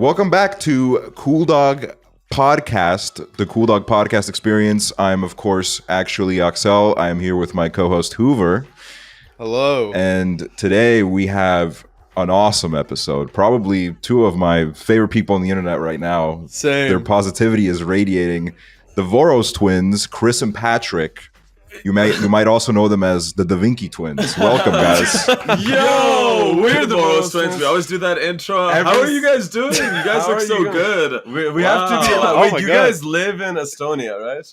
Welcome back to COOLDOG Podcast, the COOLDOG Podcast Experience. I'm, of course, actually Axel. I am here with my co-host Hoover. Hello. And today we have an awesome episode. Probably two of my favorite people on the internet right now. Same. Their positivity is radiating. The Voros Twins, Chris and Patrick. You might also know them as the Vinki twins. Welcome, guys. Yo, we're the Voros Twins. We always do that intro. How are you guys doing? You guys look so good. We have to be. Wait, you guys live in Estonia, right?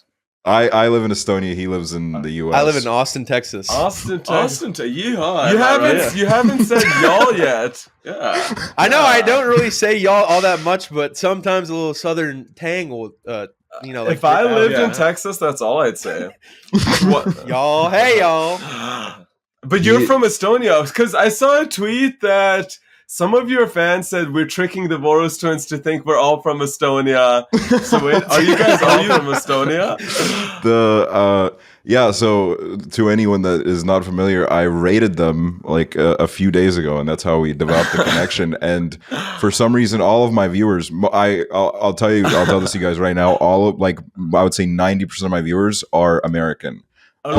I live in Estonia. He lives in the U.S. I live in Austin, Texas. Austin, yeehaw. You haven't said y'all yet. Yeah. I know I don't really say y'all all that much, but sometimes a little southern tang will, like if I lived in Texas, that's all I'd say. Y'all, hey y'all. But you're from Estonia, because I saw a tweet that some of your fans said we're tricking the Voros Twins to think we're all from Estonia. So wait, are you guys all from Estonia? So to anyone that is not familiar, I rated them like a few days ago, and that's how we developed the connection. And for some reason, all of my viewers, I'll tell this to you guys right now, I would say 90% of my viewers are American. Oh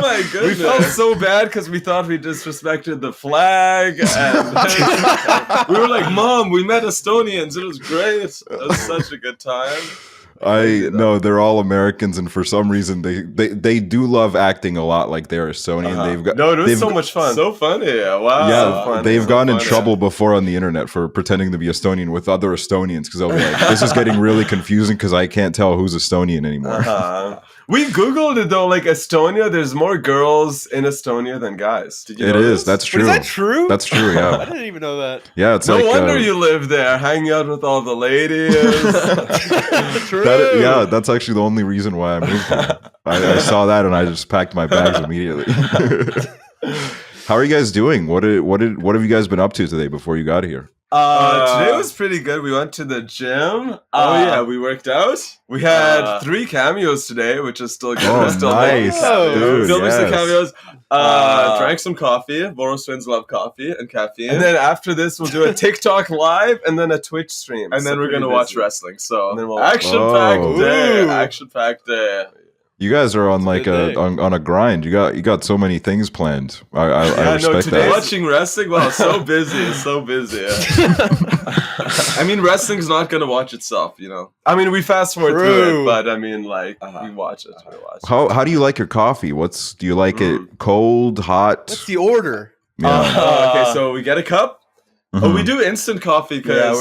my goodness. We felt so bad because we thought we disrespected the flag, and we were like, Mom, we met Estonians. It was great. It was such a good time. No, they're all Americans, and for some reason they do love acting a lot like they're Estonian. It was so much fun. So funny. Wow. Yeah, so they've gotten in trouble before on the internet for pretending to be Estonian with other Estonians because they'll be like, this is getting really confusing because I can't tell who's Estonian anymore. We Googled it though, like Estonia, there's more girls in Estonia than guys. Did you know this? That's true. Is that true? That's true, yeah. I didn't even know that. Yeah, it's no wonder you live there, hanging out with all the ladies. True. That's actually the only reason why I moved here. I saw that and I just packed my bags immediately. How are you guys doing? What have you guys been up to today before you got here? Today was pretty good. We went to the gym. We worked out. We had 3 cameos today, which is still good. Oh, still nice. Filming some cameos. Drank some coffee. Voros Twins love coffee and caffeine. And then after this, we'll do a TikTok live and then a Twitch stream. And then we're going to watch wrestling. So action-packed day. You guys are on on a grind. You got so many things planned. I respect that. Watching wrestling, wow, so busy. I mean, wrestling's not gonna watch itself, you know. I mean, we fast forward through it, but I mean, we watch it. How do you like your coffee? Do you like it cold, hot? What's the order? Yeah. Okay, so we get a cup. Oh, we do instant coffee because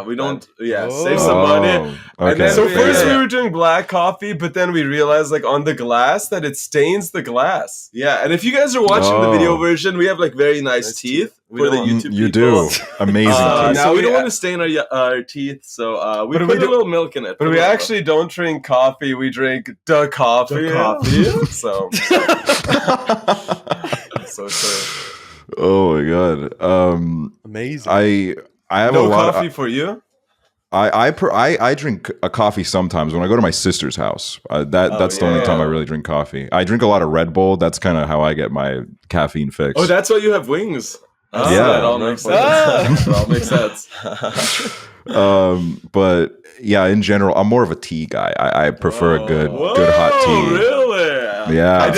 we don't save some money. Okay. And then first we were doing black coffee, but then we realized on the glass that it stains the glass. Yeah, and if you guys are watching the video version, we have very nice teeth for the YouTube people. You do. Amazing teeth. Now we don't want to stain our teeth, so we put a little milk in it. But we actually don't drink coffee, we drink the coffee. So true. Oh my god! Amazing. I have no a lot coffee for you. I drink a coffee sometimes when I go to my sister's house. That's the only time I really drink coffee. I drink a lot of Red Bull. That's kind of how I get my caffeine fix. Oh, that's why you have wings. Yeah, it all makes sense. It all makes sense. But yeah, in general, I'm more of a tea guy. I prefer a good hot tea. Really? Yeah.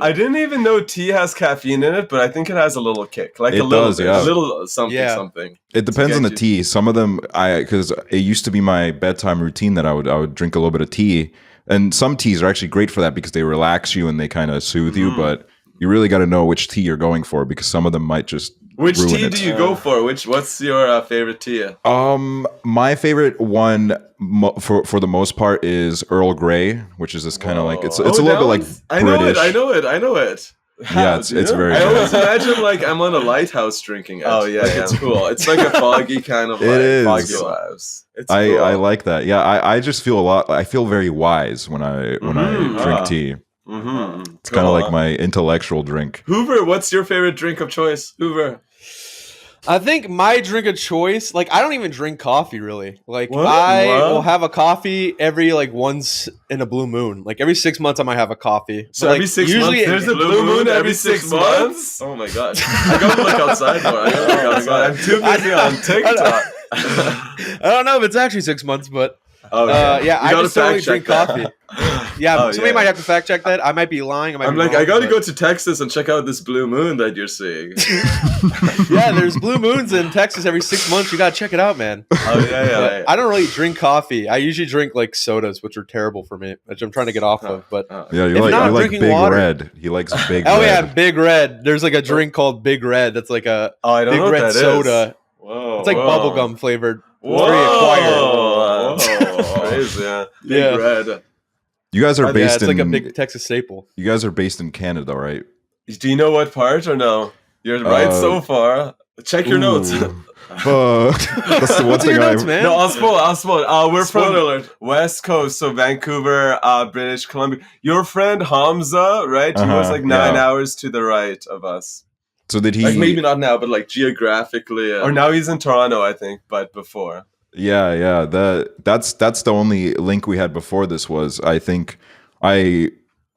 I didn't even know tea has caffeine in it, but I think it has a little kick, a little something. It depends on the tea. Some of them, because it used to be my bedtime routine that I would drink a little bit of tea, and some teas are actually great for that because they relax you and they kind of soothe you. But you really got to know which tea you're going for because some of them might just. Which tea do you go for? What's your favorite tea? My favorite one for the most part is Earl Grey, which is this kind of it's a little bit like British. I know it. Yeah, it's very. I always imagine I'm on a lighthouse drinking it. Oh yeah, it's cool. It's like a foggy kind of. It is. Foggy vibes. It's cool. I like that. Yeah, I just feel I feel very wise when I drink tea. It's kind of like my intellectual drink. Hoover, what's your favorite drink of choice? Hoover. I think my drink of choice, like I don't even drink coffee really. Like What? I What? will have a coffee every like once in a blue moon. Like every 6 months I might have a coffee. So But, every like, 6 usually months, there's a blue moon every 6 months? Oh my god! I gotta look outside more. I gotta look Oh my god, outside. I'm too busy on TikTok. I don't know if it's actually 6 months, but Okay. yeah, You I gotta just totally fact drink check that. coffee. Yeah, Oh, somebody yeah. might have to fact check that. I might be lying. I'm like, I gotta go to Texas and check out this blue moon that you're seeing. Yeah, there's blue moons in Texas every 6 months. You gotta check it out, man. Oh yeah, yeah. But yeah. I don't really drink coffee. I usually drink like sodas, which are terrible for me, which I'm trying to get off of. But Yeah, If you like not, you like drinking Big water. Red. He likes Big oh Red. yeah, Big Red. There's like a drink called Big Red. That's like a Oh, I don't Big know what Red that is. soda. Whoa! It's like Whoa. bubblegum flavored. Whoa, Very acquired. Whoa. Crazy, yeah. Big Yeah. red. You guys are Yeah, based it's in like a big Texas staple. you guys are based in Canada, right? Do you know what part or no? You're right so far. Check your notes. That's the one What's in thing your I notes, man? No, I'll spoil. We're Spoiler from alert. West Coast, so Vancouver, British Columbia. Your friend Hamza, right? He was Uh-huh, like 9 yeah. hours to the right of us. So did he Like maybe not now, but like geographically. Or now he's in Toronto, I think, but before. Yeah. That's the only link we had before this was I think I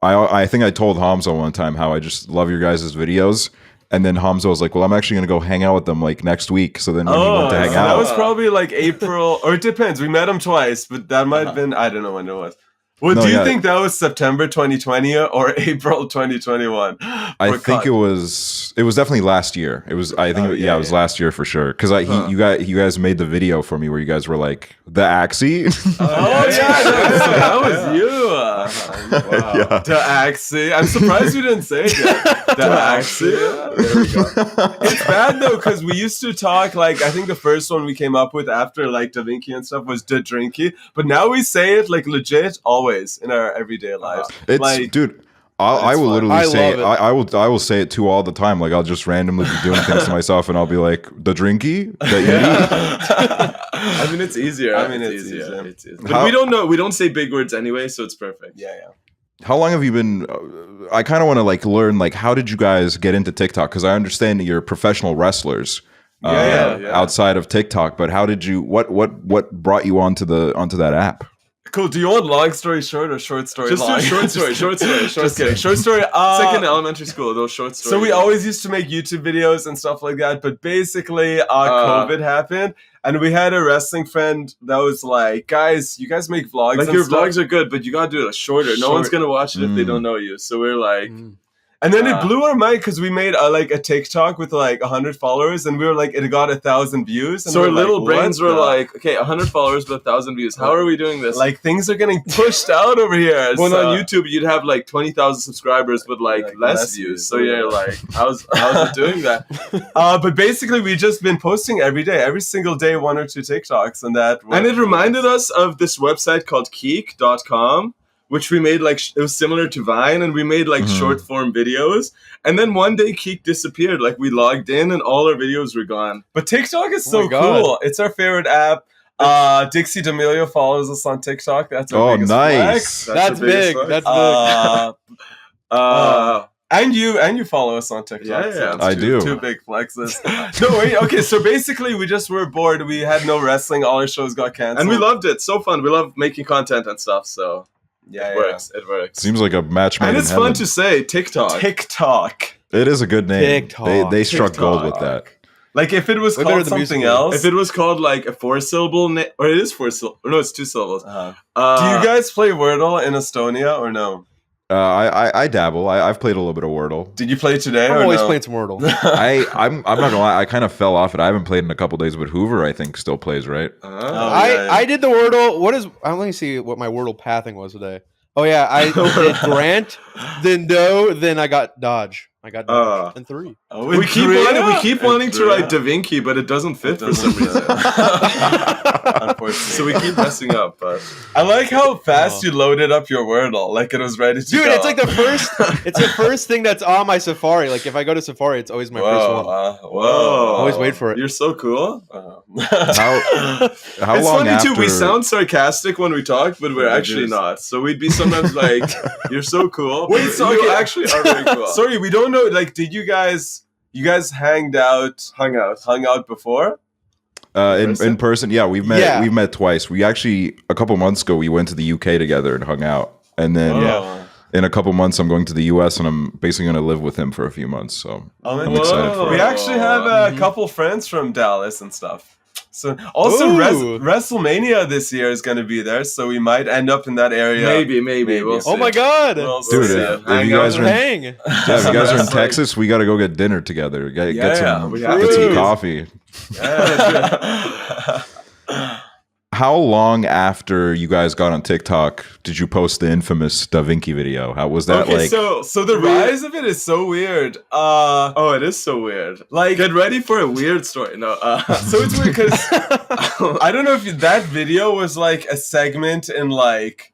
think I told Hamza one time how I just love your guys' videos. And then Hamza was like, well, I'm actually going to go hang out with them like next week. So then when he went to hang so that out, was probably like April, or it depends. We met him twice, but that might have been, I don't know when it was. Well, No, do you yeah. think that was September 2020 or April 2021? I think it was definitely last year. It was I think Oh, it was last year for sure because you guys made the video for me where you guys were like the Axie. Oh, yeah, that was you. Wow. Yeah. The Axie. I'm surprised you didn't say it yet. The Axie. There we go. It's bad though, because we used to talk like, I think the first one we came up with after like the Vinki and stuff was the Drinky. But now we say it like legit always in our everyday lives. It's like, dude. I will fun. literally I say love it. I will say it too all the time. Like I'll just randomly be doing things to myself and I'll be like the Drinky, the Yeti. I mean, it's easier. I mean, it's it's easier. easier. It's easier. But How- we don't know. We don't say big words anyway, so it's perfect. yeah. How long have you been? I kind of want to like learn like how did you guys get into TikTok? Because I understand that you're professional wrestlers. Yeah. Outside of TikTok, but how did you? What brought you onto that app? Cool. Do you want long story short or short story Just long? do short story. Short story. Just kidding. Short story. It's like in elementary school. Those short stories. So we always used to make YouTube videos and stuff like that, but basically COVID happened and we had a wrestling friend that was like, guys, you guys make vlogs like and your stuff. vlogs are good, but you gotta do it shorter. No one's gonna watch it if they don't know you. So we're like, And then it blew our mind because we made like a TikTok with like 100 followers and we were like, it got 1,000 views. And so we our were little like, brains what were the- like, okay, 100 followers but 1,000 views. How are we doing this? like things are getting pushed out over here. when so- on YouTube you'd have like 20,000 subscribers but like Like, less less views. views, So so you're yeah. like, how's it doing that? But basically we just been posting every day, every single day, 1 or 2 TikToks and that. And it reminded us of this website called Keek.com, which we made like, it was similar to Vine, and we made like short form videos. And then one day Keek disappeared. Like we logged in and all our videos were gone. But TikTok is Oh so my God. cool. It's our favorite app. Dixie D'Amelio follows us on TikTok. That's our Oh, biggest nice. flex. That's the biggest big. one. That's big. And you follow us on TikTok. Yeah, so yeah. it's I do. Two big flexes. No, wait. Okay, so basically, we just were bored. We had no wrestling. All our shows got canceled. And we loved it. So fun. We love making content and stuff. So Yeah, it works. It works. Seems like a match made And in it's heaven. fun to say TikTok. TikTok. It is a good name. TikTok. They struck gold with TikTok. that. Like if it was Way better called than something musical. else. If it was called like a 4-syllable name, or it is 4 syllables. No, it's 2 syllables. Do you guys play Wordle in Estonia or no? I dabble. I've played a little bit of Wordle. Did you play today I'm or always no? playing some Wordle. I'm not gonna lie. I kind of fell off it. I haven't played in a couple days, but Hoover I think still plays, right? I did the Wordle. Let me see what my Wordle pathing was today. Oh yeah, I did Grant, then No, then I got Dodge. I got Dodge and 3. Oh, We keep wanting to Andrea. write Da Vinci, but it doesn't fit for some reason. Unfortunately. So we keep messing up. But I like how fast you loaded up your Wordle, like it was ready to Dude, go. it's like the first. It's the first thing that's on my Safari. Like if I go to Safari, it's always my first one. Whoa! Always wait for it. You're so cool. How It's long funny after? too. We sound sarcastic when we talk, but we're We actually do. not. So we'd be sometimes like, "You're so cool." Wait, but so you okay. actually are very cool. Sorry, we don't know. Like, did you guys you guys hung out before? In person, yeah, we've met twice. We actually a couple months ago we went to the UK together and hung out, and then in a couple months I'm going to the US and I'm basically going to live with him for a few months. So I'm excited for it. We actually have a couple friends from Dallas and stuff. So also WrestleMania this year is going to be there, so we might end up in that area. Maybe. We'll see. Oh my god, dude! If you guys are in Texas, we got to go get dinner together. Get some coffee. Yeah. How long after you guys got on TikTok did you post the infamous Vinki video? How was that like? So the rise of it is so weird. It is so weird. Like, get ready for a weird story. No, so it's weird because I don't know if that video was like a segment in like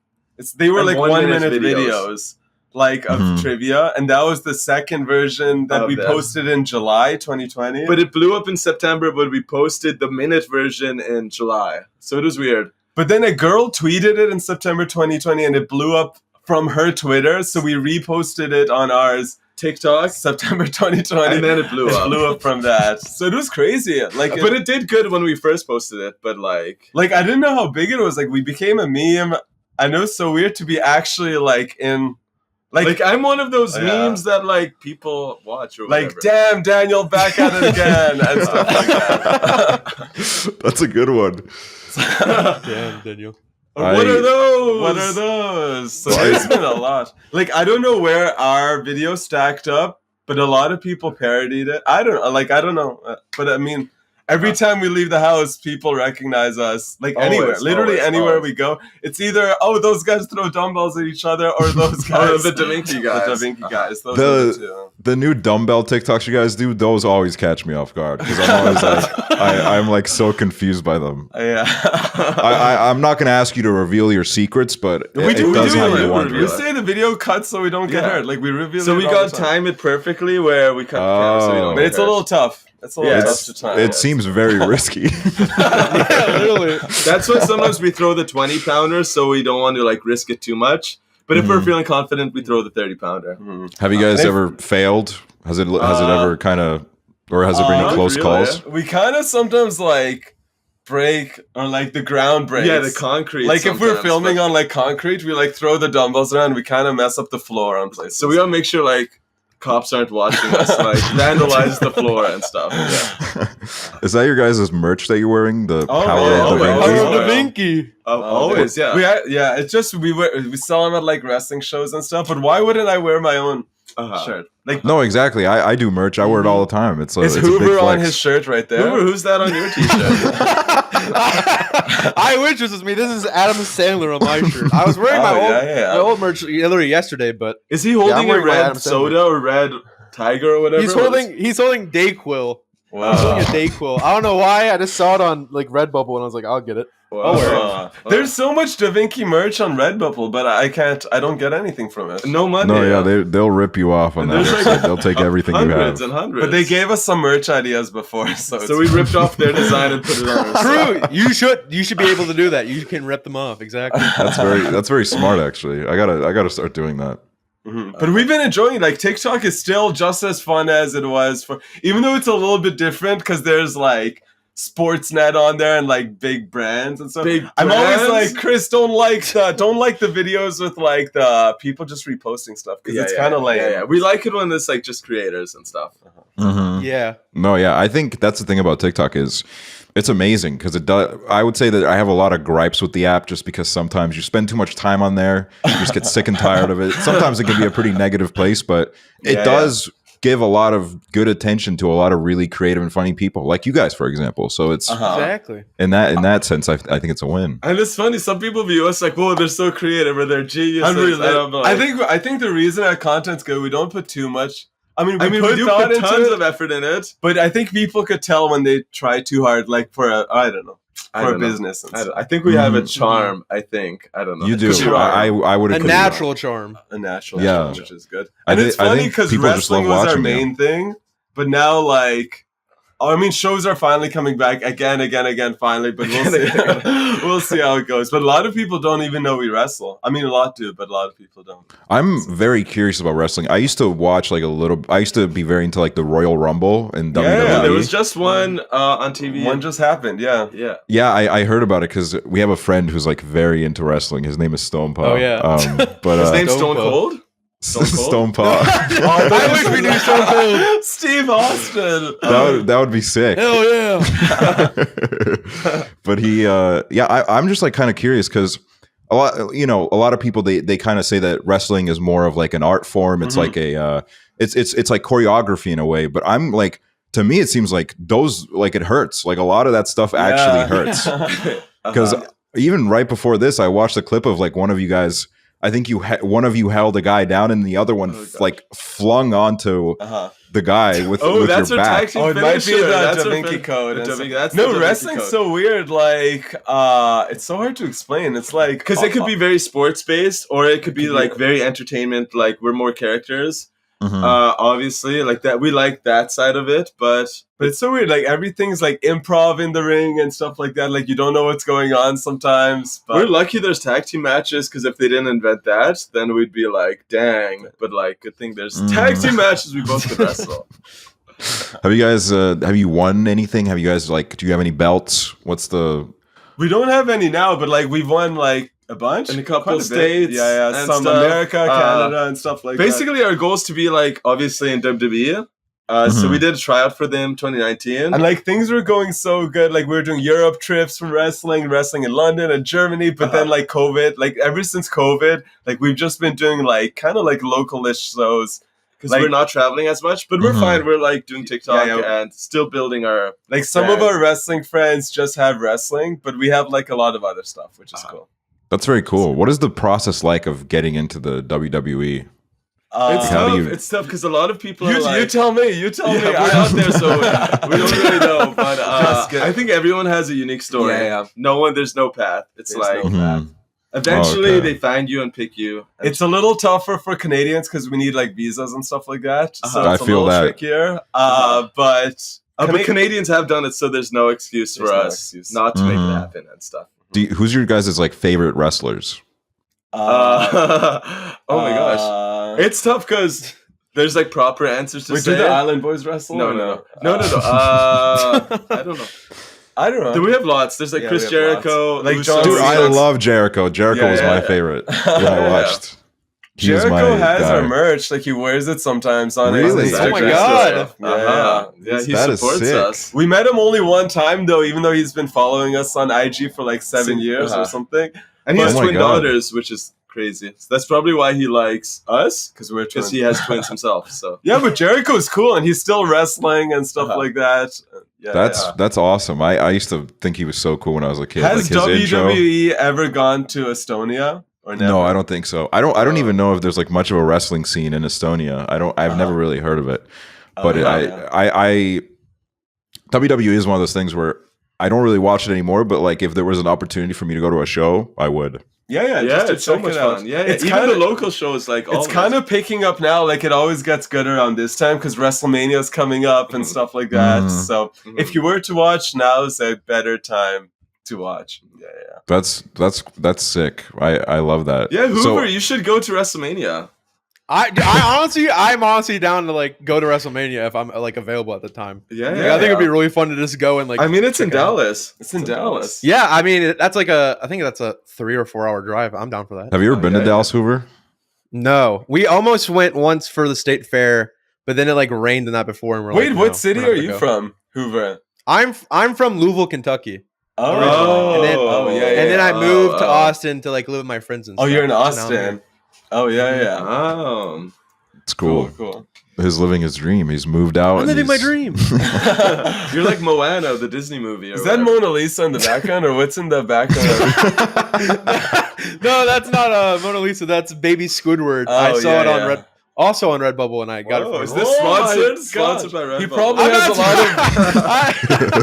they were like 1 minute videos. Like of trivia, and that was the second version that we posted in July 2020. But it blew up in September, but we posted the minute version in July, so it was weird. But then a girl tweeted it in September 2020, and it blew up from her Twitter, so we reposted it on ours TikTok September 2020, and then it blew up from that. So it was crazy. Like, but it did good when we first posted it. But like I didn't know how big it was. Like, we became a meme. I know it's so weird to be actually like in. Like I'm one of those memes that like people watch or whatever. Like, damn, Daniel, back at it again and stuff like that. That's a good one. Damn, Daniel. What are those? So there's been a lot. Like, I don't know where our video stacked up, but a lot of people parodied it. I don't know. But I mean, every time we leave the house, people recognize us. Like anywhere, anywhere we go. It's either, those guys throw dumbbells at each other, or those guys. The Dinky guys. The Dinky guys. Those are the two. The new dumbbell TikToks you guys do, those always catch me off guard. Because I'm always like, I'm like so confused by them. Yeah. I'm not going to ask you to reveal your secrets, but it does have you wondering. We say the video cuts so we don't get hurt. Like, we reveal so it we got time it perfectly where we cut the camera so we don't But it's a little tough. It's a little tough to time. It seems very risky. Yeah, literally. That's why sometimes we throw the 20-pounders so we don't want to like risk it too much. But if we're feeling confident, we throw the 30-pounder. Have you guys ever failed? Has it ever kind of, or has it been any close calls? We kind of sometimes like break or like the ground breaks. Yeah, the concrete. Like if we're filming on like concrete, we like throw the dumbbells around. We kind of mess up the floor on places. So we gotta make sure like cops aren't watching us, like vandalize the floor and stuff. Yeah. Is that your guys' merch that you're wearing? The power of the Power Vinki? of the Vinki. Always, yeah. It's just we sell them at like wrestling shows and stuff. But why wouldn't I wear my own shirt? Like, no, exactly. I do merch. I wear it all the time. It's Hoover a big flex. on his shirt right there. Hoover, who's that on your t-shirt? I wish this was me. This is Adam Sandler on my shirt. I was wearing my old merch literally yesterday, but is he holding a red soda or red tiger or whatever? He's holding Dayquil. Wow. He's holding a Dayquil. I don't know why. I just saw it on like Redbubble and I was like, I'll get it. Wow. There's so much Vinki merch on Redbubble, but I don't get anything from it. No money. No, yeah, they'll rip you off on that website. They'll take everything you have. Hundreds and hundreds. But they gave us some merch ideas before, so we ripped off their design and put it on our True. You should be able to do that. You can rip them off. Exactly. That's very smart actually. I gotta start doing that. But we've been enjoying it. Like, TikTok is still just as fun as it was even though it's a little bit different because there's like Sportsnet on there and like big brands and stuff. I'm always like, Chris, don't like the videos with like the people just reposting stuff because it's kind of lame. Yeah. We like it when it's like just creators and stuff. Yeah. No, yeah. I think that's the thing about TikTok is it's amazing because it does. I would say that I have a lot of gripes with the app just because sometimes you spend too much time on there, you just get sick and tired of it. Sometimes it can be a pretty negative place, but it does give a lot of good attention to a lot of really creative and funny people, like you guys, for example. So it's exactly in that sense, I think it's a win. And it's funny. Some people view us like, "Whoa, they're so creative," or "They're geniuses." I think the reason our content's good, we don't put too much. We do put tons of effort in it, but I think people could tell when they try too hard, like for a business. I think we have a charm. I don't know. You do. I would agree. A natural charm, charm, which is good. And it's funny because wrestling was our main thing, but now like I mean, shows are finally coming back again, finally, but we'll see. We'll see how it goes. But a lot of people don't even know we wrestle. I mean, a lot do, but a lot of people don't. I'm very curious about wrestling. I used to watch like a little. I used to be very into like the Royal Rumble and WWE. Yeah, there was just one on TV. One just happened, yeah. Yeah, I heard about it because we have a friend who's like very into wrestling. His name is Stone Paw. Oh, yeah. But His name's Stone Cold? Stone Paw. I wish we knew Stone Cold. Steve Austin. That would be sick. Hell yeah. But I'm just like kind of curious because a lot of people they kind of say that wrestling is more of like an art form. It's like a it's like choreography in a way. But I'm like, to me it seems like it hurts. Like a lot of that stuff actually hurts. Because even right before this, I watched a clip of like one of you guys. I think one of you held a guy down, and the other one flung onto the guy with that's your back. It might be the Vinki code. Wrestling's so weird. Like, it's so hard to explain. It's like because it could be very sports based, or it could be like very entertainment. Like we're more characters. Obviously, like that, we like that side of it, but it's so weird. Like everything's like improv in the ring and stuff like that. Like you don't know what's going on sometimes. But we're lucky there's tag team matches, because if they didn't invent that, then we'd be like, dang. But like, good thing there's tag team matches. We both could wrestle. Have you guys? Have you won anything? Have you guys do you have any belts? We don't have any now, but like we've won like a bunch in a couple of states, and some stuff. America, Canada, and stuff like basically, our goal is to be like obviously in WWE. So we did a tryout for them 2019, and like things were going so good. Like we were doing Europe trips for wrestling in London and Germany. But then like COVID, like ever since COVID, like we've just been doing like kind of like local-ish shows. Because we're not traveling as much, but we're fine. We're like doing TikTok and still building our like some of our wrestling friends just have wrestling, but we have like a lot of other stuff, which is cool. That's very cool. What is the process like of getting into the WWE? It's tough because a lot of people are like, you tell me. We're out there, so we don't really know. But I think everyone has a unique story. There's no path. It's like no path. Eventually they find you and pick you. It's a little tougher for Canadians because we need like visas and stuff like that. So it's I feel that trickier. But Canadians have done it, so there's no excuse for us not to make it happen and stuff. Who's your guys' like favorite wrestlers? Oh my gosh, it's tough because there's like proper answers to say. Do the Island Boys wrestle? No. I don't know. Do we have lots? There's like Chris Jericho, like John. Dude, I love Jericho. Jericho was my favorite when I watched. Jericho has our merch. Like he wears it sometimes on Really? Oh my god! He supports us. We met him only one time though, even though he's been following us on IG for like 7 years or something. And he has twin daughters, which is crazy. So that's probably why he likes us, because he has twins himself. So yeah, but Jericho's cool, and he's still wrestling and stuff like that. That's awesome. I used to think he was so cool when I was a kid. Has like his WWE ever gone to Estonia? Or never? No, I don't think so. I don't even know if there's like much of a wrestling scene in Estonia. I've never really heard of it. But WWE is one of those things where I don't really watch it anymore, but like if there was an opportunity for me to go to a show, I would. Yeah, it's so much fun. Yeah, it's even the local shows like it's kind of picking up now. Like it always gets good around this time because WrestleMania is coming up and stuff like that. So if you were to watch, now is a better time to watch. Yeah. That's sick. I love that. Yeah, Hoover, you should go to WrestleMania. I'm honestly down to like go to WrestleMania if I'm like available at the time. Yeah, I think it'd be really fun to just go and like. I mean, it's in Dallas. It's in Dallas. Yeah, I mean that's like I think that's a 3 or 4 hour drive. I'm down for that. Have you ever been to Dallas, Hoover? No, we almost went once for the state fair, but then it like rained the night before, and we're like, what city are you from, Hoover? I'm from Louisville, Kentucky. Oh, and then I moved to Austin to like live with my friends and stuff. Oh, you're in Austin. Oh yeah. Oh, it's cool. He's living his dream. He's moved out. I'm living my dream. You're like Moana, the Disney movie. Is that Mona Lisa in the background, or what's in the background? No, that's not Mona Lisa. That's Baby Squidward. I saw it on Red. also on Redbubble, and I got it Whoa, for is him. this Oh my sponsored? God. Sponsored by Red He Bull. probably I'm has not, a lot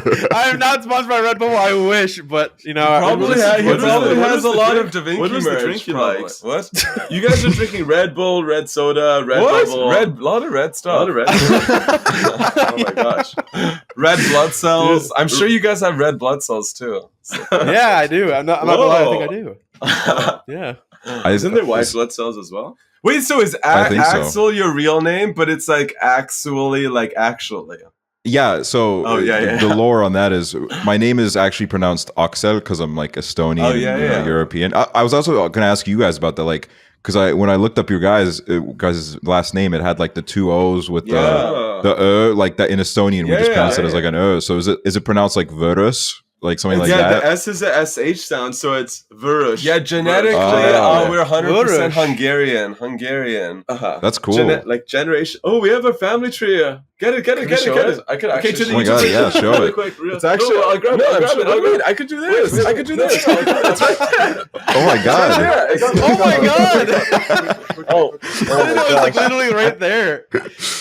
of. I am not sponsored by Redbubble. I wish, but you know, Probably he what is probably the- what has is a the lot drink? of Da Vinki What was the merch, drink he probably. likes? What? You guys are drinking Red Bull, red soda, Red What? Bubble. Red, lot of red A stuff. lot of red. Oh my gosh. Red blood cells. Dude. I'm sure you guys have red blood cells too. So- yeah, I do. I'm not gonna lie. I think I do. Whoa. Yeah. Isn't there white blood cells as well? Wait, so is I think so. Axel your real name, but it's like actually, like actually? Yeah, so Oh, yeah. the lore on that is my name is actually pronounced Oxel because I'm like Estonian, Oh, yeah. European. I was also going to ask you guys about that, like, because when I looked up your guys' last name, it had like the two O's with the like that in Estonian, we Yeah, just pronounce it yeah. as like an O. So is it pronounced like Voros, like something like yeah, that? the S is a SH sound, so it's Voros. Yeah, genetically, Oh. we're 100% Voros. Hungarian. Uh-huh. That's cool. Like generation. Oh, we have a family tree. Get it. Can we show it? I could Okay, actually to the Oh my YouTube God, video. yeah, show Really it. quick, real. It's actually. No, I'll grab it. No, I'll I'm grab sure- it. I'll wait, grab it. I could do this. I could do this. It's right there. Oh my God. Oh my god! Oh, I didn't know it was like literally right there.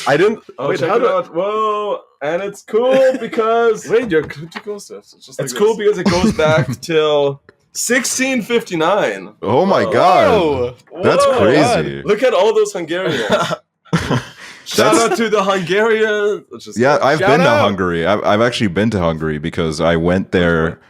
I didn't. Oh, wait, check how it do out. Whoa, and it's cool because Wait, you're too close to us. It's just like it's cool this. because it goes back till 1659. Oh my God. Whoa. That's Whoa. crazy. Look at all those Hungarians. Shout out to the Hungarian. Yeah, I've Shout been to out. Hungary. I've actually been to Hungary because I went there,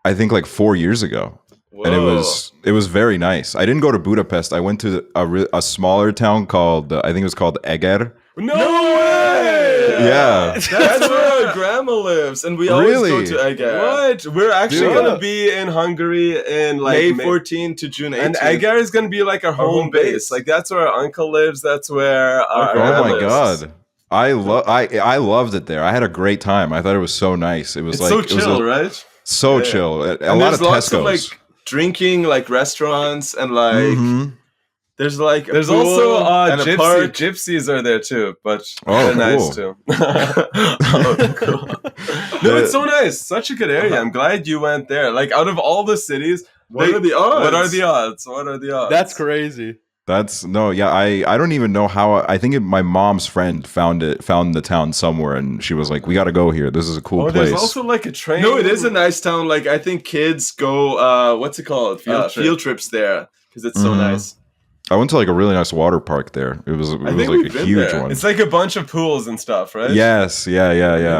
I think like 4 years ago. And it was very nice. I didn't go to Budapest. I went to a smaller town called I think it was called Eger. No way! Yeah. That's where our grandma lives, and we always Really? go to Eger. What? We're actually Dude. gonna be in Hungary in like May May 14 to June 18. and Eger is gonna be like our home base. Like that's where our uncle lives. That's where our Okay. Oh grandma my lives. God. I loved it there. I had a great time. I thought it was so nice. It was It's like so it was chill, right? so Yeah. chill. A And lot there's of lots Tesco's. of like drinking, like restaurants, and like Mhm. there's like a There's pool also and a park. gypsies are there too, but Oh, they're nice cool. too. Oh, cool. No, it's so nice. Such a good area. I'm glad you went there. Like out of all the cities, What are the odds? What are the odds? What are the odds? That's crazy. That's I don't even know how. I think my mom's friend found the town somewhere, and she was like, "We got to go here. This is a cool Oh, place." there's also like a train. No, it is a nice town. Like I think kids go. What's it called? Field trips there because it's so Mhm. nice. I went to like a really nice water park there. It was think like we've a been huge there. one. It's like a bunch of pools and stuff, right? Yes, yeah.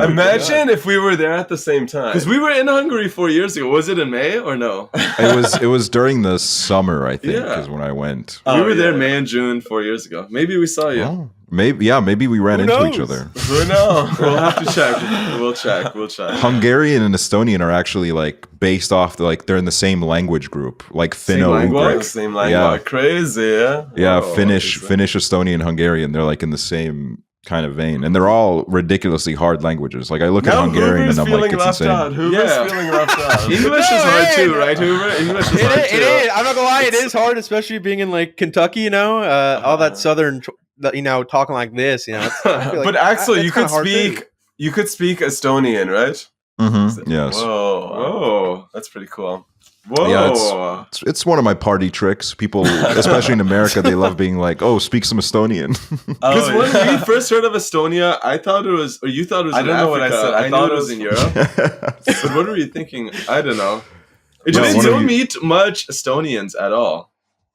Imagine if we were there at the same time. Because we were in Hungary 4 years ago. Was it in May or no? It was during the summer, I think, Yeah. is when I went. Oh, we were there yeah. May and June 4 years ago. Maybe we saw you. Oh, maybe we ran Who into each knows? other. Who knows? We'll have to check. We'll check. Hungarian and Estonian are actually like based off they're in the same language group, like Finno-Ugric. Same language. Yeah. Crazy, yeah? Yeah, Whoa, Finnish, crazy. Finnish, Estonian, Hungarian. They're like in the same kind of vein, and they're all ridiculously hard languages. Like I look at Now Hungarian Hoover's and I'm like, feeling it's left insane. out. Hoover's Yeah. feeling left out. English is hard too, right, Hoover? English is hard too. It is. I'm not gonna lie. It is hard, especially being in like Kentucky. You know, all that southern, talking like this. You know, I feel like But Axel, that's you kinda could hard too. speak. You could speak Estonian, right? Mhm, yes. Whoa, Whoa. that's pretty cool. Whoa. Yeah, it's one of my party tricks. People, especially in America, they love being like, "Oh, speak some Estonian." Because Oh, when yeah. we first heard of Estonia, I thought it was, or you thought it was I in don't know what I Africa. said. I I thought knew it was in Europe. But what were you thinking? I don't know. Yeah, We one of don't you- meet much Estonians at all.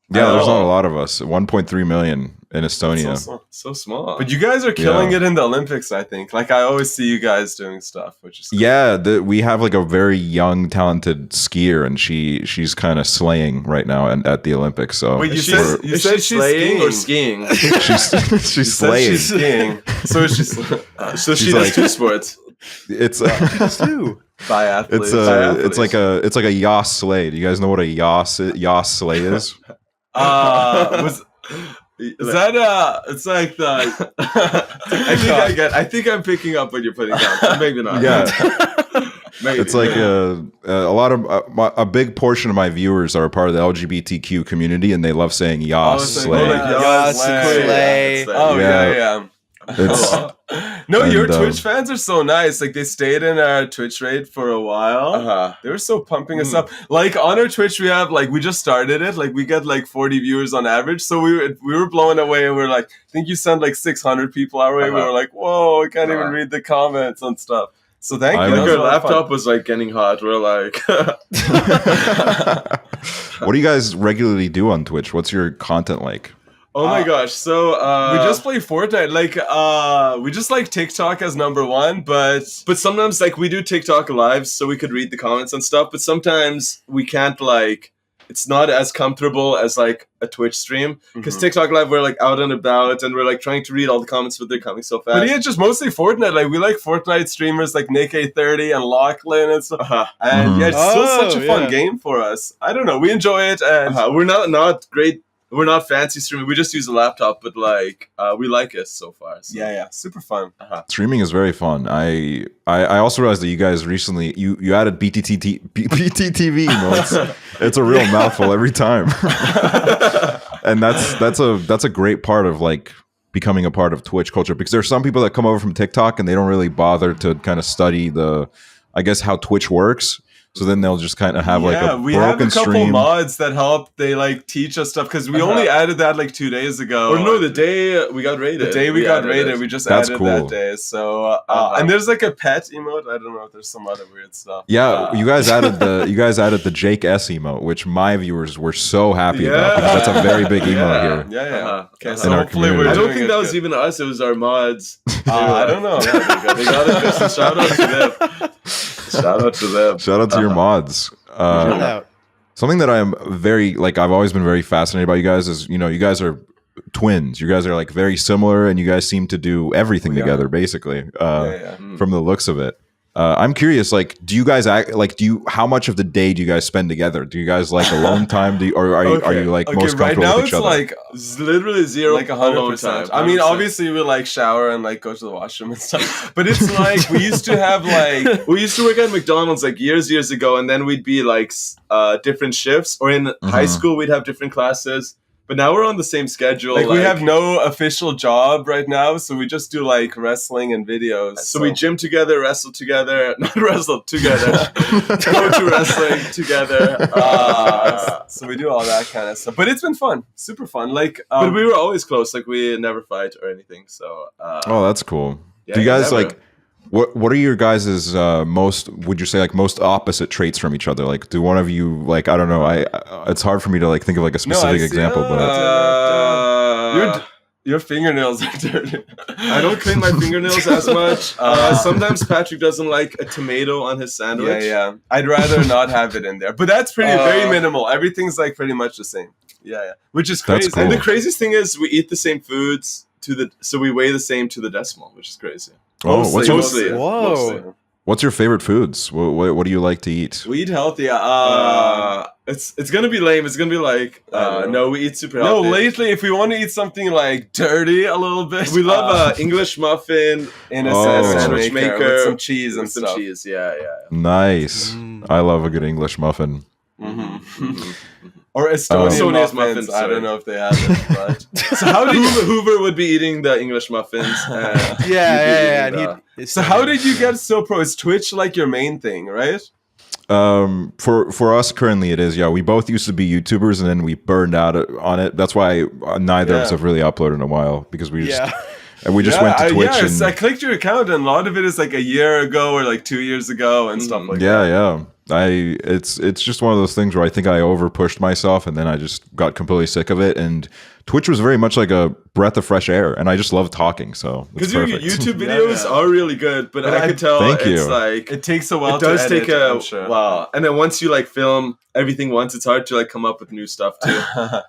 Yeah, there's not Oh. a lot of us. 1.3 million in Estonia. So small. But you guys are killing Yeah. it in the Olympics, I think. Like I always see you guys doing stuff, which is cool. Yeah, we have like a very young, talented skier, and she's kind of slaying right now at the Olympics. So Wait, you Is she- said you is said she she's slaying or skiing. skiing? she's You she's said slaying. she's skiing. So is she So she She's does like- two sports. It's too. biathlete. it's like a yas sleigh. Do you guys know what a yas sleigh is? was is that it's like the I think I'm picking up what you're putting down. Maybe not. Yeah. Maybe. It's like a lot of a big portion of my viewers are a part of the LGBTQ community, and they love saying Oh, yas it's like, sleigh. oh, like, Yas slay. slay. Oh Yeah. yeah. It's No, And, your Twitch fans are so nice. Like they stayed in our Twitch raid for a while. They were so pumping us up. Like on our Twitch, we have like we just started it. Like we get like 40 viewers on average. So we were blown away. And we're like, I think you sent like 600 people our way. We were like, whoa, I can't even read the comments and stuff. So thank you. I That think was a our lot of fun. laptop was like getting hot. We're like, what do you guys regularly do on Twitch? What's your content like? oh my gosh. So We just play Fortnite. Like we just like TikTok as number one, but sometimes like we do TikTok lives so we could read the comments and stuff, but sometimes we can't like it's not as comfortable as like a Twitch stream because TikTok live we're like out and about and we're like trying to read all the comments but they're coming so fast. But yeah, just mostly Fortnite. Like we like Fortnite streamers like Nick A30 and Lachlan and stuff. And yeah, it's still such a fun game for us. I don't know, we enjoy it, and We're not great. We're not fancy streaming. We just use a laptop, but like we like it so far. So. yeah, super fun. Streaming is very fun. I also realized that you guys recently you added BTTV emotes. It's a real mouthful every time, and that's a great part of like becoming a part of Twitch culture, because there are some people that come over from TikTok and they don't really bother to kind of study I guess how Twitch works. So then they'll just kind of have like a we have broken a couple stream. mods that help. They like teach us stuff because we only added that like 2 days ago. Or no, the day we got raided. The day we got added raided, it. we just That's added cool. that day. So and there's like a pet emote. I don't know if there's some other weird stuff. Yeah, you guys added the Jake S emote, which my viewers were so happy about, because that's a very big emote here. Yeah. Okay, In so our hopefully community. we're I don't doing think it that was good. even us. It was our mods. I don't know. They got it. Just a shout out to them. Shout out to them. Shout out to your mods. Shout out. Something that I'm very like I've always been very fascinated by you guys is, you know, you guys are twins. You guys are like very similar, and you guys seem to do everything together, basically. From the looks of it. I'm curious, like, do you guys act like how much of the day do you guys spend together? Do you guys like alone time? Or are you like most right comfortable now with it's each other? like It's literally zero. like 100%. I mean, obviously we like shower and like go to the washroom and stuff, but it's like we used to have like we used to work at McDonald's like years ago, and then we'd be like different shifts. Or in high school, we'd have different classes. But now we're on the same schedule. Like we have no official job right now, so we just do like wrestling and videos. So we gym together, wrestle together, not wrestle together, go to wrestling together. So we do all that kind of stuff. But it's been fun, super fun. Like, But we were always close. Like we never fight or anything. So Oh, that's cool. yeah, Do you guys never. like what are your guys' most, would you say, like most opposite traits from each other? Like, do one of you, like, I don't know, it's hard for me to like think of like a specific example, but your fingernails are dirty. I don't clean my fingernails as much. Sometimes Patrick doesn't like a tomato on his sandwich. Yeah. I'd rather not have it in there. But that's very minimal. Everything's like pretty much the same. Yeah. Which is crazy. That's cool. And the craziest thing is we eat the same foods so we weigh the same to the decimal, which is crazy. oh, what's Mostly. Whoa. what's your favorite foods? What do you like to eat? We eat healthy. It's gonna be lame. It's gonna be like no, we eat super No, healthy. lately, if we want to eat something like dirty a little bit, We love English muffin in a Oh. sandwich maker with some cheese and with some stuff. cheese. Yeah. Nice. I love a good English muffin. Or Estonian Estonia's muffins. muffins, I don't sorry. know if they have it. But So how did Hoover would be eating the English muffins? Yeah. And so how did you get so pro? Is Twitch like your main thing, right? For us currently it is. Yeah, we both used to be YouTubers and then we burned out on it. That's why neither of us have really uploaded in a while, because we just went to Twitch. Yes, I clicked your account and a lot of it is like a year ago or like 2 years ago and stuff like that. Yeah. It's just one of those things where I think I over pushed myself and then I just got completely sick of it. And Twitch was very much like a breath of fresh air, and I just love talking. So it's because your perfect. YouTube videos are really good, but I could tell Thank it's you. like It takes a while. it does to edit, take a I'm sure. while, and then once you like film everything once, it's hard to like come up with new stuff too.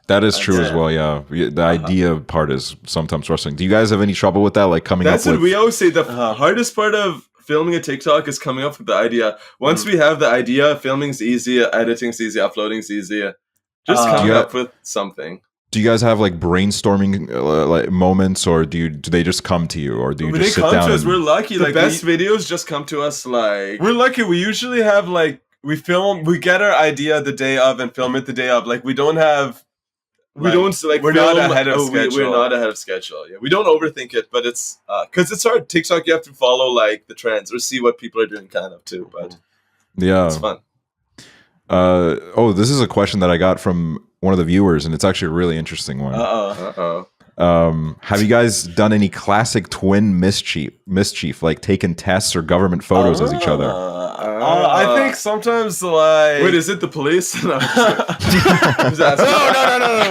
That is true as well. Yeah, the idea part is sometimes frustrating. Do you guys have any trouble with that? Like coming That's up what with? we always say. The hardest part of filming a TikTok is coming up with the idea. Once we have the idea, filming's easy, editing's easy, uploading's easy. Just coming up with something. Do you guys have like brainstorming like moments, or do they just come to you, or do you When just they sit come down? to us, and- we're lucky. The Like best videos just come to us like we're lucky. We usually have like we get our idea the day of and film it the day of. Like we don't have We don't like. We're not ahead of schedule. We're not ahead of schedule. Yeah, we don't overthink it, but it's because it's hard. TikTok, you have to follow like the trends or see what people are doing, kind of too. But Yeah. it's fun. This is a question that I got from one of the viewers, and it's actually a really interesting one. Have you guys done any classic twin mischief, like taken tests or government photos as each other? I think sometimes like. Wait, is it the police? No,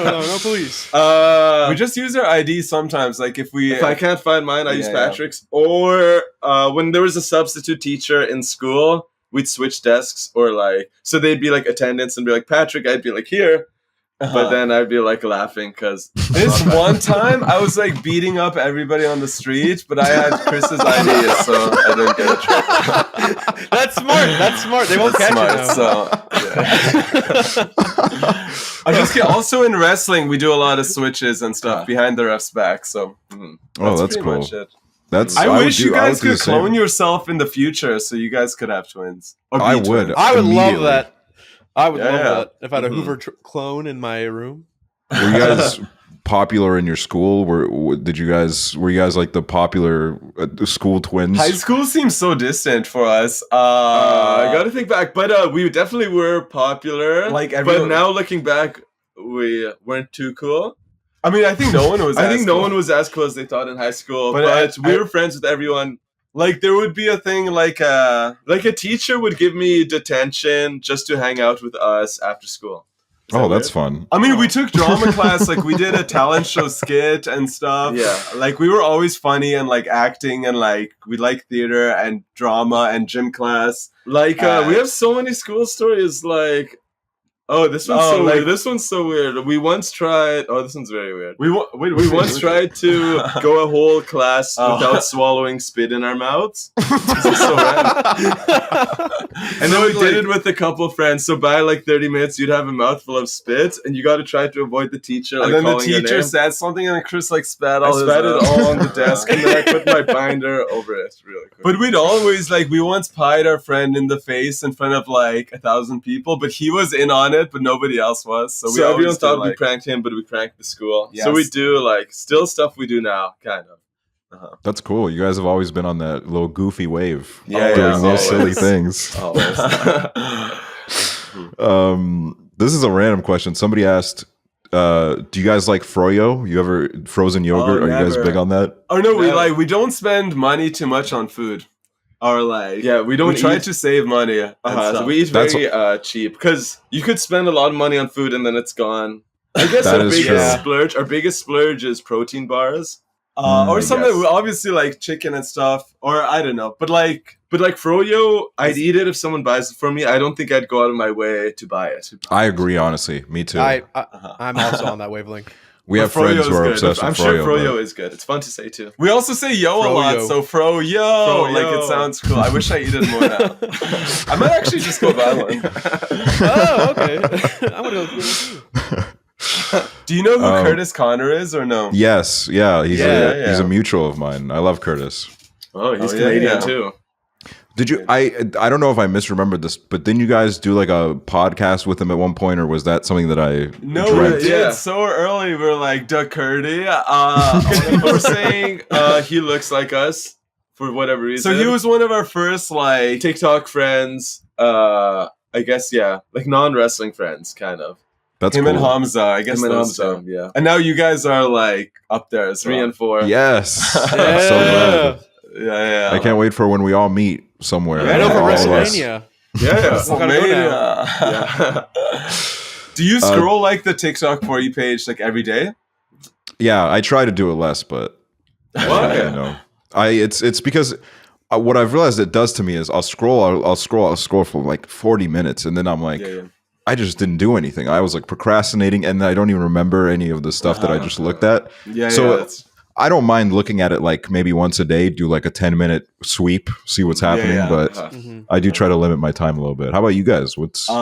No, police. we just use our ID sometimes. Like if I can't find mine, I use Yeah. Patrick's. Or when there was a substitute teacher in school, we'd switch desks, or like so they'd be like attendance and be like Patrick, I'd be like here. But then I'd be like laughing because this one time I was like beating up everybody on the street, but I had Chris's ID, so I didn't get a trick. That's smart. They won't catch you now. I just get also in wrestling we do a lot of switches and stuff behind the ref's back. So That's pretty cool. much it. I wish you guys would do could the same. clone yourself in the future, so you guys could have twins. Or I be would. twins. I would love Immediately. that. I would Yeah, love yeah. that if I had a Hoover clone in my room. Were you guys popular in your school? Were you guys like the popular school twins? High school seems so distant for us. I gotta think back, but we definitely were popular. Like but everyone- now looking back, we weren't too cool. I mean, I think no one was. I as think no cool. one was as cool as they thought in high school. But But we I- were friends with everyone. Like there would be a thing like Like a teacher would give me detention just to hang out with us after school. Is that That's weird? fun. I mean, we took drama class, like we did a talent show skit and stuff. Yeah. Like we were always funny and like acting and like we like theater and drama and gym class. Like we have so many school stories. Like, this one's so weird. This one's so weird. We once tried. Oh, this one's very weird. We once tried to go a whole class without swallowing spit in our mouths. This is so random. And then we did it with a couple of friends. So by like 30 minutes, you'd have a mouthful of spit, and you got to try to avoid the teacher. Like, and then the calling your teacher name. said something, and Chris like spat I all spat his it all on the desk, and then I put my binder over it really quick. But we'd always like we once pied our friend in the face in front of like 1,000 people, but he was in on it, but nobody else was. So we everyone always thought do, we like, pranked him, but we pranked the school. Yes. So we do like still stuff we do now, kind of. That's cool. You guys have always been on that little goofy wave, Yeah, doing yeah, those silly always. things. This is a random question. Somebody asked, do you guys like froyo? You ever frozen yogurt? Are you guys never. big on that? Oh no, Yeah. we don't spend money too much on food. Or like We don't we try eat. to save money. And So stuff. we eat That's very cheap because you could spend a lot of money on food and then it's gone. I guess That our is biggest true. splurge, is protein bars. Or I something guess. obviously like chicken and stuff. Or I don't know, but like But like froyo, I'd eat it if someone buys it for me. I don't think I'd go out of my way to buy it. I agree, honestly. Me too. I'm also on that wavelength. We have But froyo friends who is are good. obsessed I'm with sure froyo. froyo is good. It's fun to say too. we also say yo a lot, Froyo. so fro-yo. Fro-yo. Like it sounds cool. I wish I eat it more now. I might actually just go buy one. Oh, okay. I'm gonna go through it. Do you know who Curtis Connor is or no? Yes, yeah, he's Yeah. a mutual of mine. I love Curtis. Oh, he's yeah, Canadian yeah. too. Did you? I don't know if I misremembered this, but didn't you guys do like a podcast with him at one point, or was that something that I No, dreamt? we did Yeah. so early. We're like, Duck Curdy. People were saying he looks like us for whatever reason. So he was one of our first like TikTok friends. I guess like non-wrestling friends, kind of. That's him cool. and Hamza. I guess Him and those Hamza, two. yeah. And now you guys are like up there as 3 well. and 4. Yes, I'm so Yeah. glad. Yeah. I can't wait for when we all meet somewhere. I know for All of us. WrestleMania. Yeah. Still gotta go now. WrestleMania. Do you scroll like the TikTok for you page like every day? Yeah, I try to do it less, but Okay. you know, it's because what I've realized it does to me is I'll scroll for like 40 minutes, and then I'm like, Yeah. I just didn't do anything. I was like procrastinating, and I don't even remember any of the stuff that I just looked at. Yeah. So that's- I don't mind looking at it like maybe once a day, do like a 10-minute sweep, see what's happening, yeah. but I do try to limit my time a little bit. How about you guys? What's we